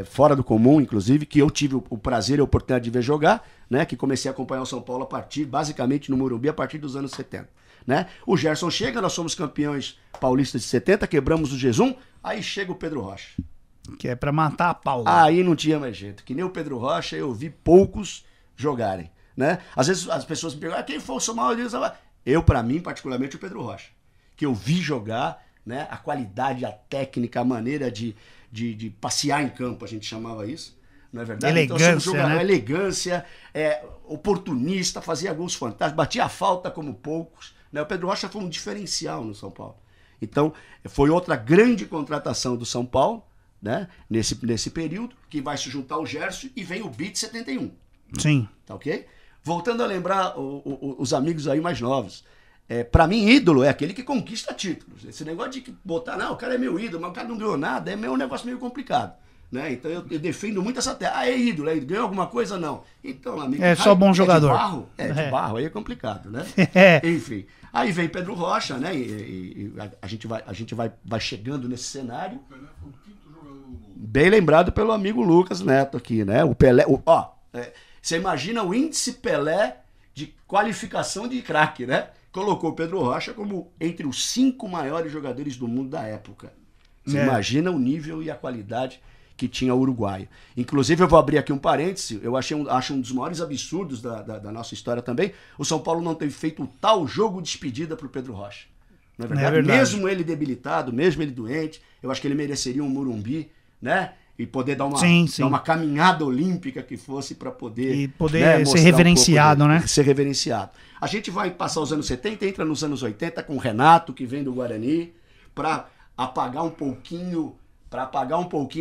fora do comum, inclusive, que eu tive o prazer e a oportunidade de ver jogar, né? Que comecei a acompanhar o São Paulo basicamente no Morumbi, a partir dos anos 70. Né? O Gerson chega, nós somos campeões paulistas de 70, quebramos o jejum, aí chega o Pedro Rocha. Que é pra matar a pau. Aí não tinha mais jeito. Que nem o Pedro Rocha, eu vi poucos jogarem. Né? Às vezes as pessoas me perguntam, quem foi o seu maior Deus? Eu, pra mim, particularmente, o Pedro Rocha. Que eu vi jogar, né? A qualidade, a técnica, a maneira de passear em campo, a gente chamava isso, não é verdade? Elegância, então, né? Elegância, oportunista, fazia gols fantásticos, batia a falta como poucos, né? O Pedro Rocha foi um diferencial no São Paulo. Então, foi outra grande contratação do São Paulo, né? Nesse período, que vai se juntar o Gerson e vem o BIT 71. Sim. Tá ok? Voltando a lembrar os amigos aí mais novos, Pra mim, ídolo é aquele que conquista títulos. Esse negócio de botar, não, o cara é meu ídolo, mas o cara não ganhou nada, é um negócio meio complicado. Né? Então eu defendo muito essa terra. É ídolo, ganhou alguma coisa? Não. Então, amigo, só bom jogador. De barro? De barro, aí é complicado, né? Enfim. Aí vem Pedro Rocha, né? E a gente vai chegando nesse cenário. Bem lembrado pelo amigo Lucas Neto aqui, né? O Pelé. Você imagina o índice Pelé de qualificação de craque, né? Colocou o Pedro Rocha como entre os 5 maiores jogadores do mundo da época. Você imagina o nível e a qualidade que tinha o uruguaio. Inclusive, eu vou abrir aqui um parêntese, eu acho um dos maiores absurdos da nossa história também, o São Paulo não ter feito um tal jogo de despedida para o Pedro Rocha. Não é verdade? É verdade. Mesmo ele debilitado, mesmo ele doente, eu acho que ele mereceria um Morumbi, né? E poder dar uma caminhada olímpica que fosse para poder... E poder ser reverenciado, né? Ser reverenciado. A gente vai passar os anos 70, entra nos anos 80 com o Renato, que vem do Guarani, para apagar um pouquinho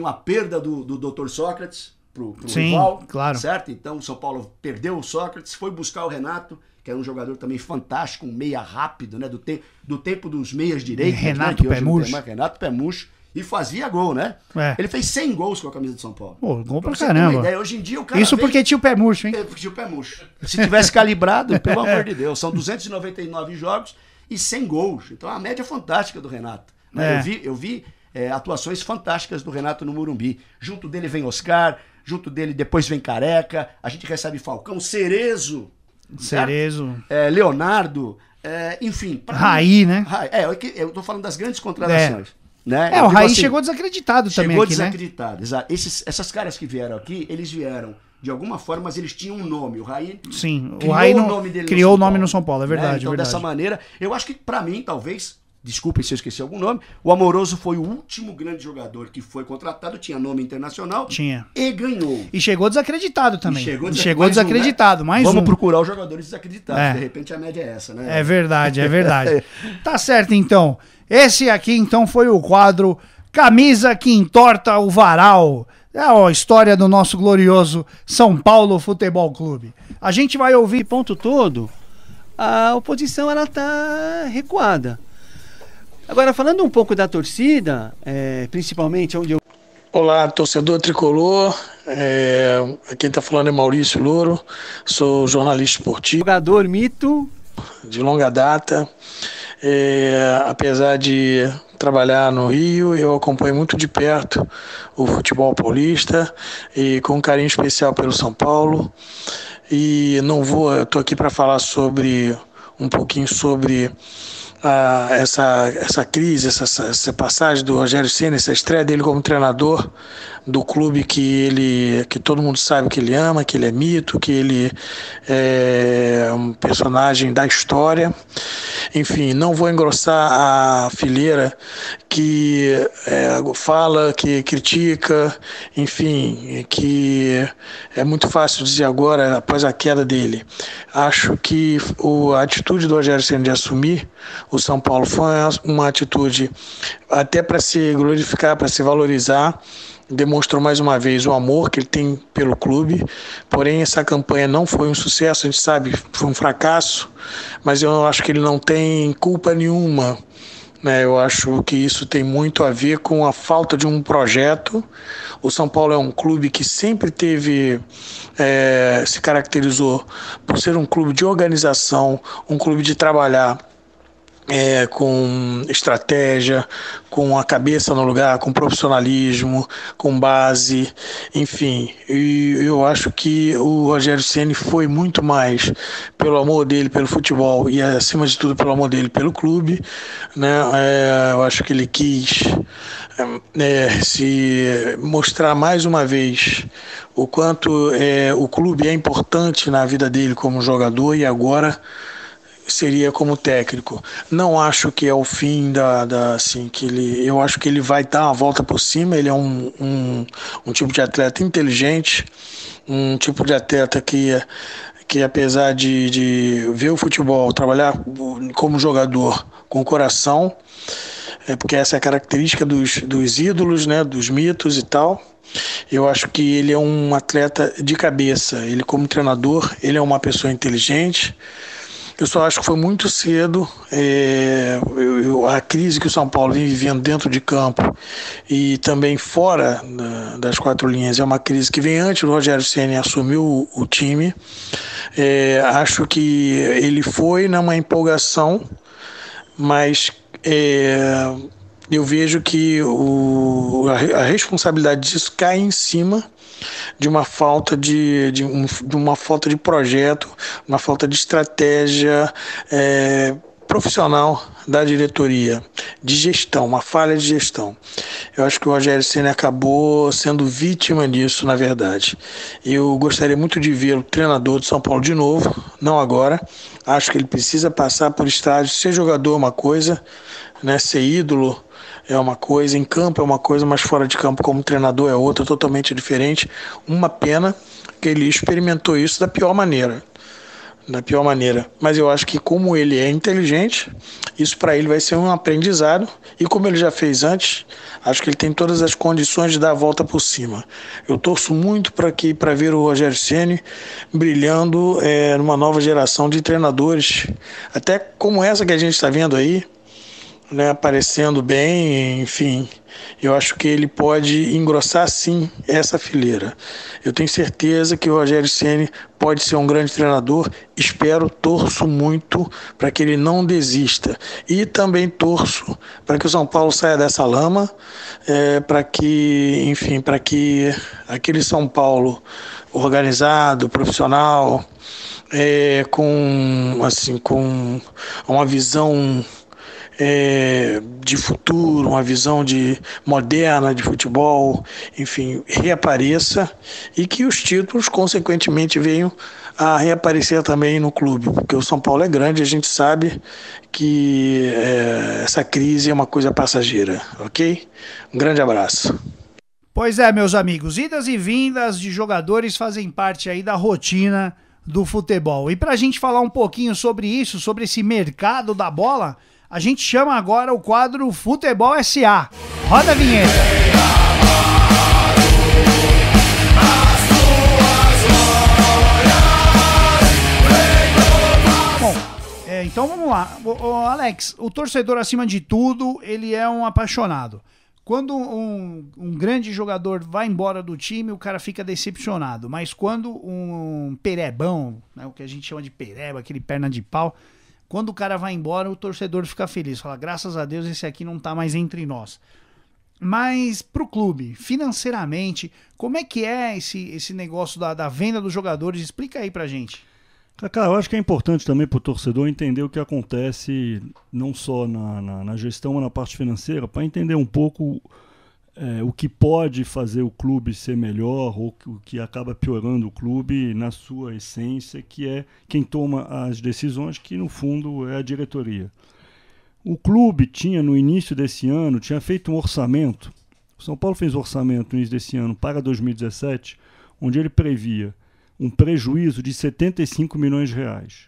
a perda do Dr. Sócrates pro rival, claro. Certo? Então o São Paulo perdeu o Sócrates, foi buscar o Renato, que era um jogador também fantástico, um meia rápido, né? Do tempo dos meias direitos. Renato Pemucho. Renato Pemucho. E fazia gol, né? Ele fez 100 gols com a camisa de São Paulo. Pô, gol pra caramba. Hoje em dia o cara isso porque tinha o pé murcho, hein? Tinha o pé murcho. Se tivesse calibrado, pelo amor de Deus, são 299 jogos e 100 gols. Então é uma média fantástica do Renato. Né? Eu vi atuações fantásticas do Renato no Morumbi. Junto dele vem Oscar, junto dele depois vem Careca, a gente recebe Falcão, Cerezo, Leonardo, enfim. Raí, né? Eu tô falando das grandes contratações. Né? O Raí chegou desacreditado também aqui, desacreditado, né? Exato. Essas caras que vieram aqui, eles vieram de alguma forma, mas eles tinham um nome. O Raí criou o nome no São Paulo, é verdade. Então, dessa maneira, eu acho que pra mim, talvez, desculpem se eu esqueci algum nome, o Amoroso foi o último grande jogador que foi contratado, tinha nome internacional e ganhou. E chegou desacreditado também. Chegou desacreditado, mais Vamos procurar os jogadores desacreditados, de repente a média é essa, né? É verdade. Tá certo, então. Esse aqui, então, foi o quadro Camisa que Entorta o Varal. É a história do nosso glorioso São Paulo Futebol Clube. A gente vai ouvir... Ponto todo, a oposição ela tá recuada. Agora, falando um pouco da torcida, principalmente onde eu... Olá, torcedor tricolor. Quem está falando é Maurício Louro. Sou jornalista esportivo. Jogador mito. De longa data. Apesar de trabalhar no Rio, eu acompanho muito de perto o futebol paulista e com um carinho especial pelo São Paulo. E eu estou aqui para falar um pouquinho sobre essa crise, essa passagem do Rogério Ceni, essa estreia dele como treinador do clube que todo mundo sabe que ele ama, que ele é mito, que ele é um personagem da história. Enfim, não vou engrossar a fileira que fala, que critica, enfim, que é muito fácil dizer agora, após a queda dele. Acho que a atitude do Rogério Ceni de assumir o São Paulo foi uma atitude até para se glorificar, para se valorizar. Demonstrou mais uma vez o amor que ele tem pelo clube, porém essa campanha não foi um sucesso, a gente sabe, foi um fracasso, mas eu acho que ele não tem culpa nenhuma, né? Eu acho que isso tem muito a ver com a falta de um projeto. O São Paulo é um clube que sempre se caracterizou por ser um clube de organização, um clube de trabalhar com estratégia, com a cabeça no lugar, com profissionalismo, com base, enfim. E eu acho que o Rogério Ceni foi muito mais pelo amor dele pelo futebol e, acima de tudo, pelo amor dele pelo clube, né? Eu acho que ele quis se mostrar mais uma vez o quanto o clube é importante na vida dele como jogador e agora seria como técnico. Não acho que é o fim eu acho que ele vai dar uma volta por cima. Ele é um tipo de atleta inteligente, um tipo de atleta que apesar de ver o futebol, trabalhar como jogador com o coração, porque essa é a característica dos ídolos, né, dos mitos e tal. Eu acho que ele é um atleta de cabeça. Ele como treinador, ele é uma pessoa inteligente. Eu só acho que foi muito cedo. A crise que o São Paulo vem vivendo dentro de campo e também fora das quatro linhas é uma crise que vem antes do Rogério Ceni assumir o time. Acho que ele foi numa empolgação, mas eu vejo que a responsabilidade disso cai em cima de uma falta de uma falta de projeto, uma falta de estratégia profissional da diretoria, de gestão, uma falha de gestão. Eu acho que o Rogério Ceni acabou sendo vítima disso, na verdade. Eu gostaria muito de ver o treinador do São Paulo de novo, não agora. Acho que ele precisa passar por estágio. Ser jogador é uma coisa, né? Ser ídolo é uma coisa, em campo é uma coisa, mas fora de campo como treinador é outra, totalmente diferente. Uma pena que ele experimentou isso da pior maneira. Mas eu acho que como ele é inteligente, isso para ele vai ser um aprendizado, e como ele já fez antes, acho que ele tem todas as condições de dar a volta por cima. Eu torço muito para ver o Rogério Ceni brilhando numa nova geração de treinadores, até como essa que a gente está vendo aí, né, aparecendo bem, enfim. Eu acho que ele pode engrossar sim essa fileira. Eu tenho certeza que o Rogério Ceni pode ser um grande treinador. Torço muito para que ele não desista. E também torço para que o São Paulo saia dessa lama, para que aquele São Paulo organizado, profissional, com uma visão de futuro, uma visão moderna de futebol, enfim, reapareça, e que os títulos, consequentemente, venham a reaparecer também no clube, porque o São Paulo é grande, a gente sabe que essa crise é uma coisa passageira, ok? Um grande abraço. Pois é, meus amigos, idas e vindas de jogadores fazem parte aí da rotina do futebol. E pra gente falar um pouquinho sobre isso, sobre esse mercado da bola, a gente chama agora o quadro Futebol SA. Roda a vinheta. Bom, então vamos lá. Alex, o torcedor, acima de tudo, ele é um apaixonado. Quando um grande jogador vai embora do time, o cara fica decepcionado. Mas quando um perebão, né, o que a gente chama de pereba, aquele perna de pau, quando o cara vai embora, o torcedor fica feliz. Fala, graças a Deus esse aqui não tá mais entre nós. Mas pro clube, financeiramente, como é que é esse negócio da venda dos jogadores? Explica aí pra gente. Cacá, eu acho que é importante também pro torcedor entender o que acontece não só na gestão, mas na parte financeira, para entender um pouco o que pode fazer o clube ser melhor ou o que acaba piorando o clube na sua essência, que é quem toma as decisões, que no fundo é a diretoria. O clube tinha, no início desse ano, feito um orçamento. O São Paulo fez um orçamento no início desse ano para 2017, onde ele previa um prejuízo de 75 milhões de reais.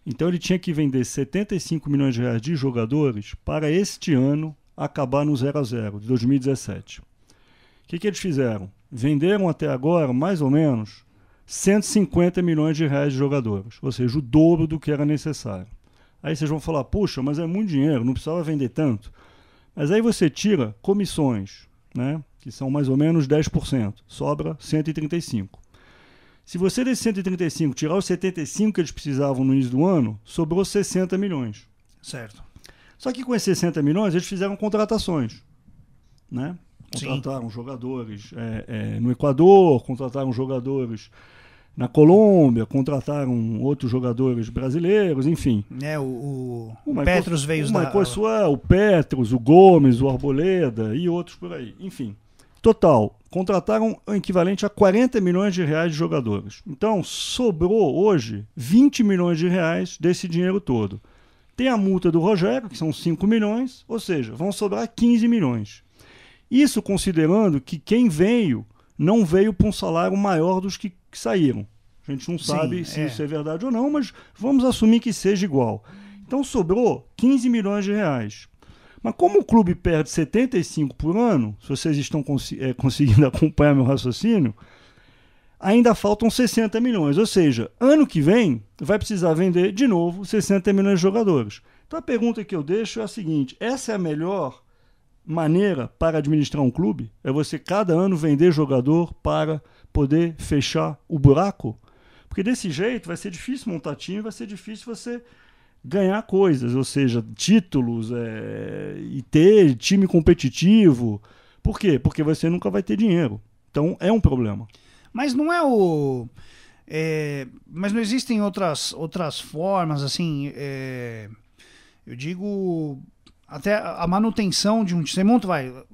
Então ele tinha que vender 75 milhões de reais de jogadores para este ano acabar no 0-0 de 2017. O que eles fizeram? Venderam até agora, mais ou menos, 150 milhões de reais de jogadores, ou seja, o dobro do que era necessário. Aí vocês vão falar, puxa, mas é muito dinheiro, não precisava vender tanto. Mas aí você tira comissões, né, que são mais ou menos 10%, sobra 135. Se você desses 135 tirar os 75 que eles precisavam no início do ano, sobrou 60 milhões. Certo. Só que com esses 60 milhões eles fizeram contratações, né? Contrataram Sim. jogadores no Equador, contrataram jogadores na Colômbia, contrataram outros jogadores brasileiros, enfim. O Petros veio da... O Petros, o Gomes, o Arboleda e outros por aí. Enfim, total, contrataram o equivalente a 40 milhões de reais de jogadores. Então, sobrou hoje 20 milhões de reais desse dinheiro todo. Tem a multa do Rogério, que são 5 milhões, ou seja, vão sobrar 15 milhões. Isso considerando que quem veio, não veio para um salário maior dos que saíram. A gente não sabe se isso é verdade ou não, mas vamos assumir que seja igual. Então sobrou 15 milhões de reais. Mas como o clube perde 75 por ano, se vocês estão conseguindo acompanhar meu raciocínio, ainda faltam 60 milhões. Ou seja, ano que vem vai precisar vender de novo 60 milhões de jogadores. Então a pergunta que eu deixo é a seguinte: essa é a melhor maneira para administrar um clube? É você cada ano vender jogador para poder fechar o buraco? Porque desse jeito vai ser difícil montar time, vai ser difícil você ganhar coisas, ou seja, títulos e ter time competitivo. Por quê? Porque você nunca vai ter dinheiro. Então é um problema. Mas não é mas não existem outras formas, assim, eu digo, até a manutenção de um time. Você monta,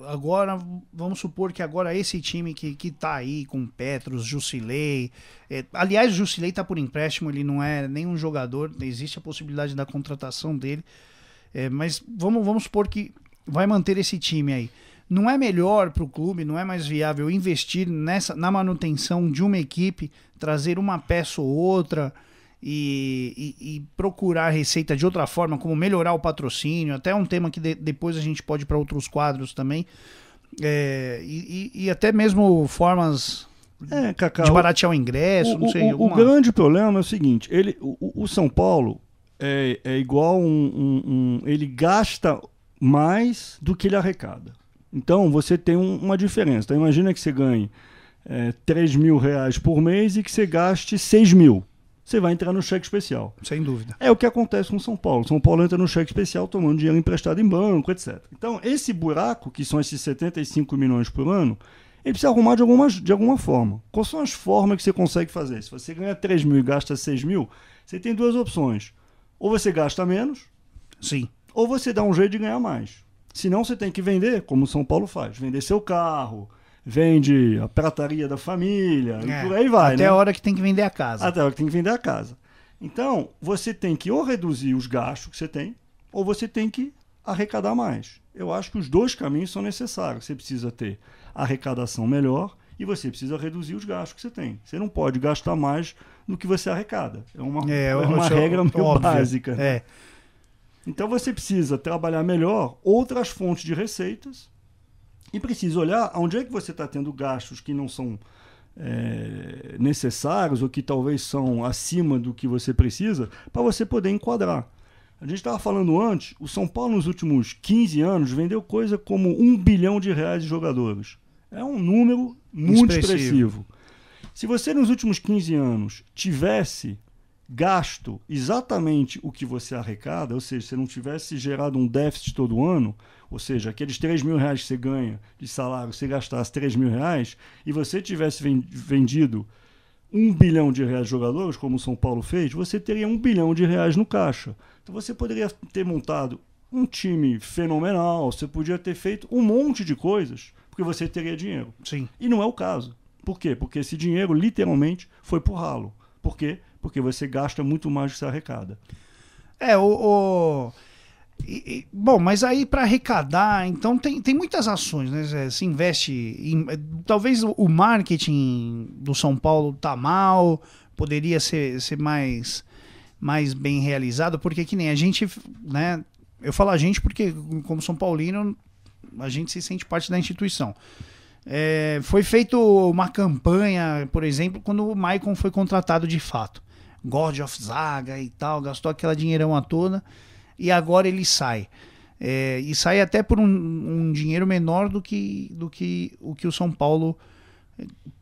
agora, vamos supor que agora esse time que tá aí com Petros, Jusilei, aliás, o Jusilei tá por empréstimo, ele não é nenhum jogador, existe a possibilidade da contratação dele, mas vamos supor que vai manter esse time aí. Não é melhor para o clube, não é mais viável investir na manutenção de uma equipe, trazer uma peça ou outra e procurar receita de outra forma, como melhorar o patrocínio, até um tema que depois a gente pode ir para outros quadros também, e até mesmo formas Cacá, de baratear o ingresso, não sei. O grande problema é o seguinte, o São Paulo é igual ele gasta mais do que ele arrecada. Então, você tem uma diferença. Então, imagina que você ganhe R$3.000 por mês e que você gaste 6 mil. Você vai entrar no cheque especial. Sem dúvida. É o que acontece com São Paulo. São Paulo entra no cheque especial tomando dinheiro emprestado em banco, etc. Então, esse buraco, que são esses 75 milhões por ano, ele precisa arrumar de alguma forma. Quais são as formas que você consegue fazer? Se você ganha 3 mil e gasta 6 mil, você tem duas opções. Ou você gasta menos, sim, ou você dá um jeito de ganhar mais. Senão você tem que vender, como o São Paulo faz. Vender seu carro, vende a prataria da família, e por aí vai. Até a hora que tem que vender a casa. Até a hora que tem que vender a casa. Então, você tem que ou reduzir os gastos que você tem, ou você tem que arrecadar mais. Eu acho que os dois caminhos são necessários. Você precisa ter arrecadação melhor e você precisa reduzir os gastos que você tem. Você não pode gastar mais do que você arrecada. É uma regra meio básica. Então você precisa trabalhar melhor outras fontes de receitas e precisa olhar onde é que você está tendo gastos que não são necessários ou que talvez são acima do que você precisa para você poder enquadrar. A gente estava falando antes, o São Paulo nos últimos 15 anos vendeu coisa como R$1 bilhão de jogadores. É um número muito expressivo. Se você nos últimos 15 anos tivesse gasto exatamente o que você arrecada, ou seja, se não tivesse gerado um déficit todo ano, ou seja, aqueles R$3.000 que você ganha de salário, você gastasse R$3.000 e você tivesse vendido R$1 bilhão de jogadores, como o São Paulo fez, você teria R$1 bilhão de no caixa. Então você poderia ter montado um time fenomenal, você podia ter feito um monte de coisas, porque você teria dinheiro. Sim. E não é o caso. Por quê? Porque esse dinheiro literalmente foi pro ralo. Por quê? Porque você gasta muito mais do que você arrecada. Bom, mas aí para arrecadar, então tem muitas ações, né? Se investe em, talvez o marketing do São Paulo tá mal, poderia ser mais bem realizado, porque que nem a gente, né? Eu falo a gente porque, como São Paulino, a gente se sente parte da instituição. Foi feita uma campanha, por exemplo, quando o Maicon foi contratado de fato. God of Zaga e tal, gastou aquela dinheirão à toda e agora ele sai. E sai até por um dinheiro menor do que o que o São Paulo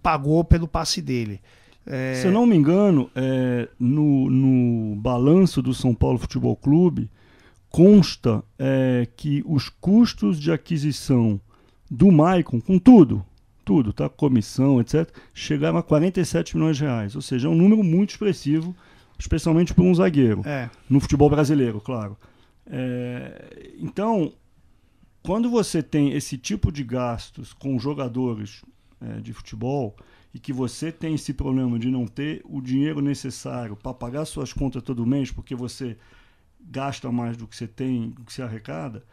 pagou pelo passe dele. Se eu não me engano, no balanço do São Paulo Futebol Clube consta que os custos de aquisição do Maicon, com tudo, tá? Comissão, etc., chegaram a R$47 milhões, ou seja, é um número muito expressivo, especialmente para um zagueiro, no futebol brasileiro, claro. Então, quando você tem esse tipo de gastos com jogadores de futebol e que você tem esse problema de não ter o dinheiro necessário para pagar suas contas todo mês, porque você gasta mais do que você tem, do que você arrecada,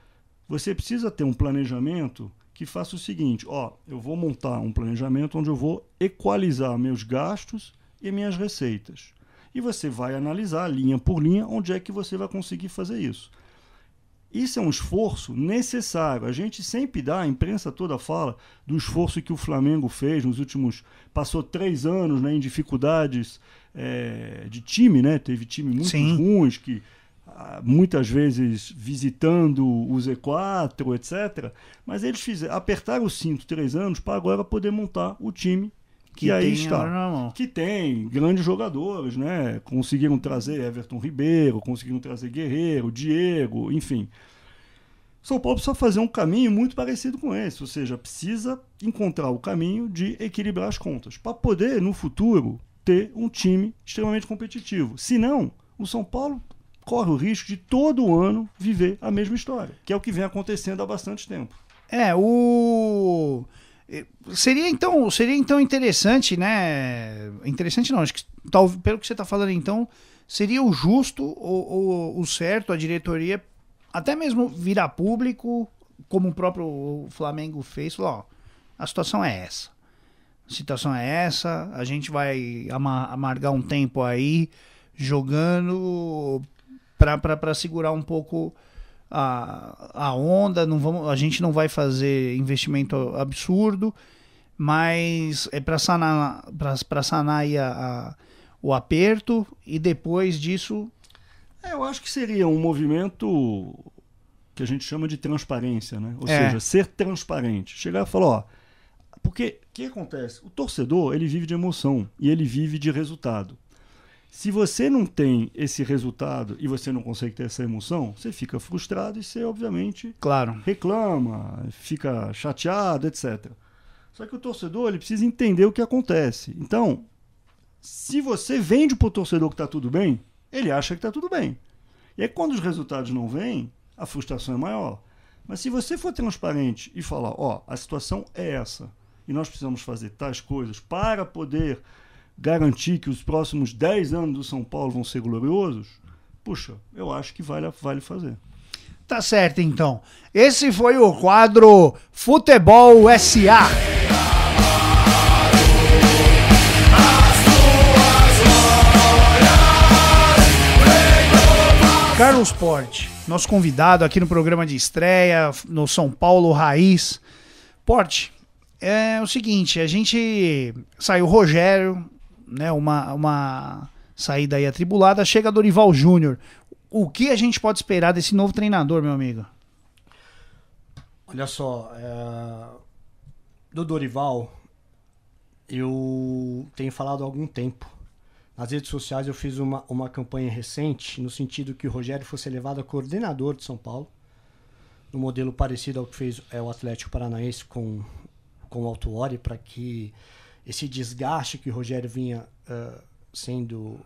você precisa ter um planejamento que faça o seguinte: eu vou montar um planejamento onde eu vou equalizar meus gastos e minhas receitas. E você vai analisar linha por linha onde é que você vai conseguir fazer isso. Isso é um esforço necessário. A gente sempre dá, a imprensa toda fala do esforço que o Flamengo fez nos últimos... Passou 3 anos, né, em dificuldades de time, né? Teve time muito ruins, que muitas vezes visitando o Z4, etc. Mas eles apertaram o cinto 3 anos para agora poder montar o time que aí está. Que tem grandes jogadores, né? Conseguiram trazer Everton Ribeiro, conseguiram trazer Guerreiro, Diego, enfim. São Paulo precisa fazer um caminho muito parecido com esse, ou seja, precisa encontrar o caminho de equilibrar as contas, para poder, no futuro, ter um time extremamente competitivo. Senão, o São Paulo corre o risco de todo ano viver a mesma história, que é o que vem acontecendo há bastante tempo. Seria então interessante, né? Interessante não, acho que pelo que você está falando então, seria o justo ou o certo a diretoria até mesmo virar público, como o próprio Flamengo fez, falou, a situação é essa. A situação é essa, a gente vai amargar um tempo aí jogando para segurar um pouco a onda, a gente não vai fazer investimento absurdo, mas é para sanar aí o aperto, e depois disso... Eu acho que seria um movimento que a gente chama de transparência, né? Ou seja, ser transparente. Chegar e falar, porque o que acontece? O torcedor, ele vive de emoção e ele vive de resultado. Se você não tem esse resultado e você não consegue ter essa emoção, você fica frustrado e você, obviamente, reclama, fica chateado, etc. Só que o torcedor, ele precisa entender o que acontece. Então, se você vende para o torcedor que está tudo bem, ele acha que está tudo bem. E aí, quando os resultados não vêm, a frustração é maior. Mas se você for transparente e falar, a situação é essa, e nós precisamos fazer tais coisas para poder garantir que os próximos 10 anos do São Paulo vão ser gloriosos, puxa, eu acho que vale fazer. Tá certo, então. Esse foi o quadro Futebol SA. Carlos Porte, nosso convidado aqui no programa de estreia, no São Paulo Raiz. Porte, é o seguinte, a gente saiu Rogério, né, uma saída aí atribulada, chega Dorival Júnior. O que a gente pode esperar desse novo treinador, meu amigo? Olha só, do Dorival, eu tenho falado há algum tempo. Nas redes sociais eu fiz uma campanha recente no sentido que o Rogério fosse elevado a coordenador de São Paulo, no modelo parecido ao que fez o Atlético Paranaense com o Autuori, para que esse desgaste que o Rogério vinha sendo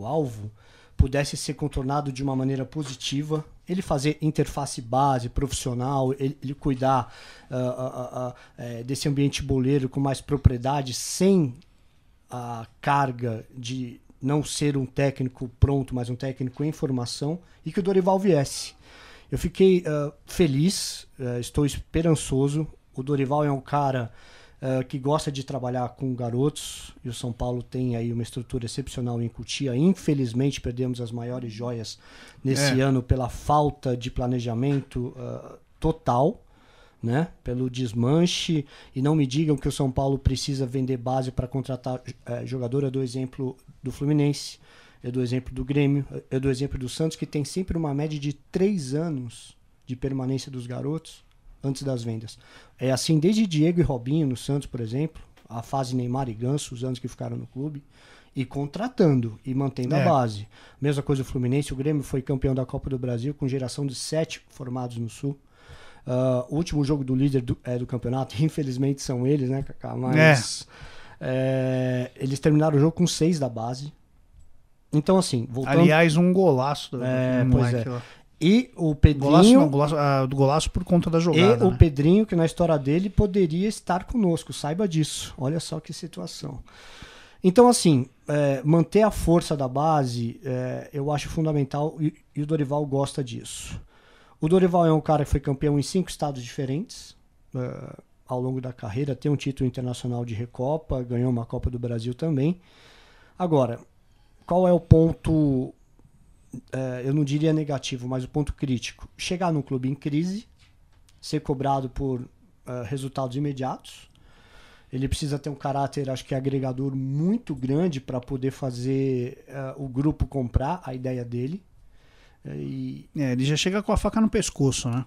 alvo pudesse ser contornado de uma maneira positiva, ele fazer interface base, profissional, ele cuidar desse ambiente boleiro com mais propriedade, sem a carga de não ser um técnico pronto, mas um técnico em formação, e que o Dorival viesse. Eu fiquei feliz, estou esperançoso. O Dorival é um cara que gosta de trabalhar com garotos, e o São Paulo tem aí uma estrutura excepcional em Cotia. Infelizmente perdemos as maiores joias nesse ano pela falta de planejamento total, né? Pelo desmanche, e não me digam que o São Paulo precisa vender base para contratar jogador. Eu dou exemplo do Fluminense, eu dou exemplo do Grêmio, eu dou exemplo do Santos, que tem sempre uma média de 3 anos de permanência dos garotos antes das vendas. É assim desde Diego e Robinho no Santos, por exemplo, a fase Neymar e Ganso, os anos que ficaram no clube, e contratando e mantendo a base. Mesma coisa o Fluminense, o Grêmio foi campeão da Copa do Brasil com geração de 7 formados no Sul. O último jogo do líder do campeonato, infelizmente são eles, né, Kaká? Mas eles terminaram o jogo com 6 da base. Então, assim, voltando... Aliás, um golaço do moleque lá. E o Pedrinho... Golaço por conta da jogada. E o Pedrinho, que na história dele poderia estar conosco, saiba disso. Olha só que situação. Então, assim, manter a força da base, eu acho fundamental, e o Dorival gosta disso. O Dorival é um cara que foi campeão em 5 estados diferentes ao longo da carreira, tem um título internacional de Recopa, ganhou uma Copa do Brasil também. Agora, qual é o ponto eu não diria negativo, mas o ponto crítico. Chegar num clube em crise, ser cobrado por resultados imediatos. Ele precisa ter um caráter, acho que agregador muito grande para poder fazer o grupo comprar a ideia dele. Ele já chega com a faca no pescoço, né?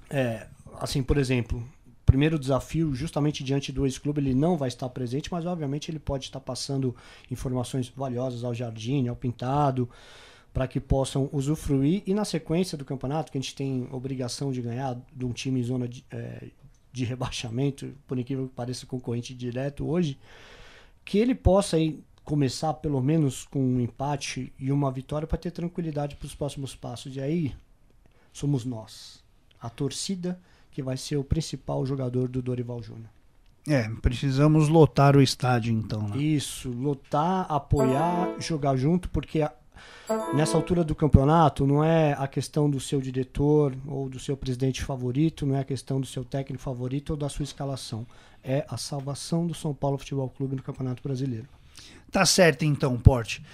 Assim, por exemplo, primeiro desafio, justamente diante do ex-clube, ele não vai estar presente, mas obviamente ele pode estar passando informações valiosas ao Jardim, ao Pintado, para que possam usufruir. E na sequência do campeonato, que a gente tem obrigação de ganhar de um time em zona de rebaixamento, por incrível que pareça, concorrente direto hoje, que ele possa aí começar pelo menos com um empate e uma vitória para ter tranquilidade para os próximos passos. E aí somos nós, a torcida, que vai ser o principal jogador do Dorival Júnior. Precisamos lotar o estádio então, né? Isso, lotar, apoiar, jogar junto, porque nessa altura do campeonato não é a questão do seu diretor ou do seu presidente favorito, não é a questão do seu técnico favorito ou da sua escalação. É a salvação do São Paulo Futebol Clube no Campeonato Brasileiro. Tá certo então, Porte.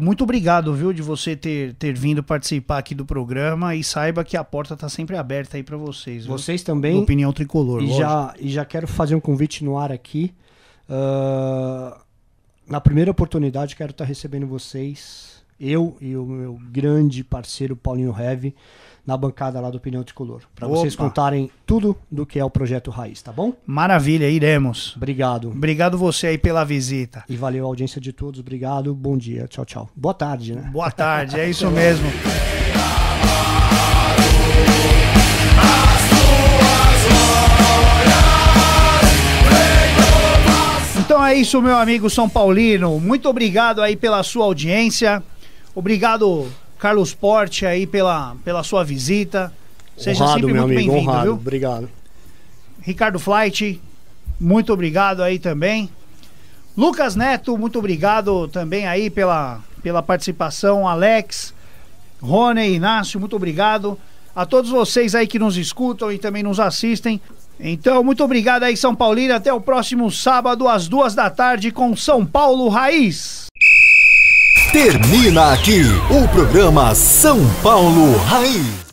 Muito obrigado, viu, de você ter vindo participar aqui do programa, e saiba que a porta tá sempre aberta aí para vocês. Viu? Vocês também. Do Opinião Tricolor. E já quero fazer um convite no ar aqui. Na primeira oportunidade, quero estar recebendo vocês, eu e o meu grande parceiro Paulinho Heavy, na bancada lá do Opinião Tricolor, para vocês contarem tudo do que é o Projeto Raiz, tá bom? Maravilha, iremos. Obrigado. Obrigado você aí pela visita. E valeu a audiência de todos, obrigado, bom dia, tchau, tchau. Boa tarde, né? Boa tarde, é isso mesmo. Então é isso, meu amigo São Paulino, muito obrigado aí pela sua audiência, obrigado Carlos Porte aí pela sua visita. Seja honrado, sempre meu muito amigo, bem-vindo, viu? Obrigado. Ricardo Flight, muito obrigado aí também. Lucas Neto, muito obrigado também aí pela participação. Alex, Rony, Inácio, muito obrigado. A todos vocês aí que nos escutam e também nos assistem. Então, muito obrigado aí, São Paulino. Até o próximo sábado, às 14h, com São Paulo Raiz. Termina aqui o programa São Paulo Raiz.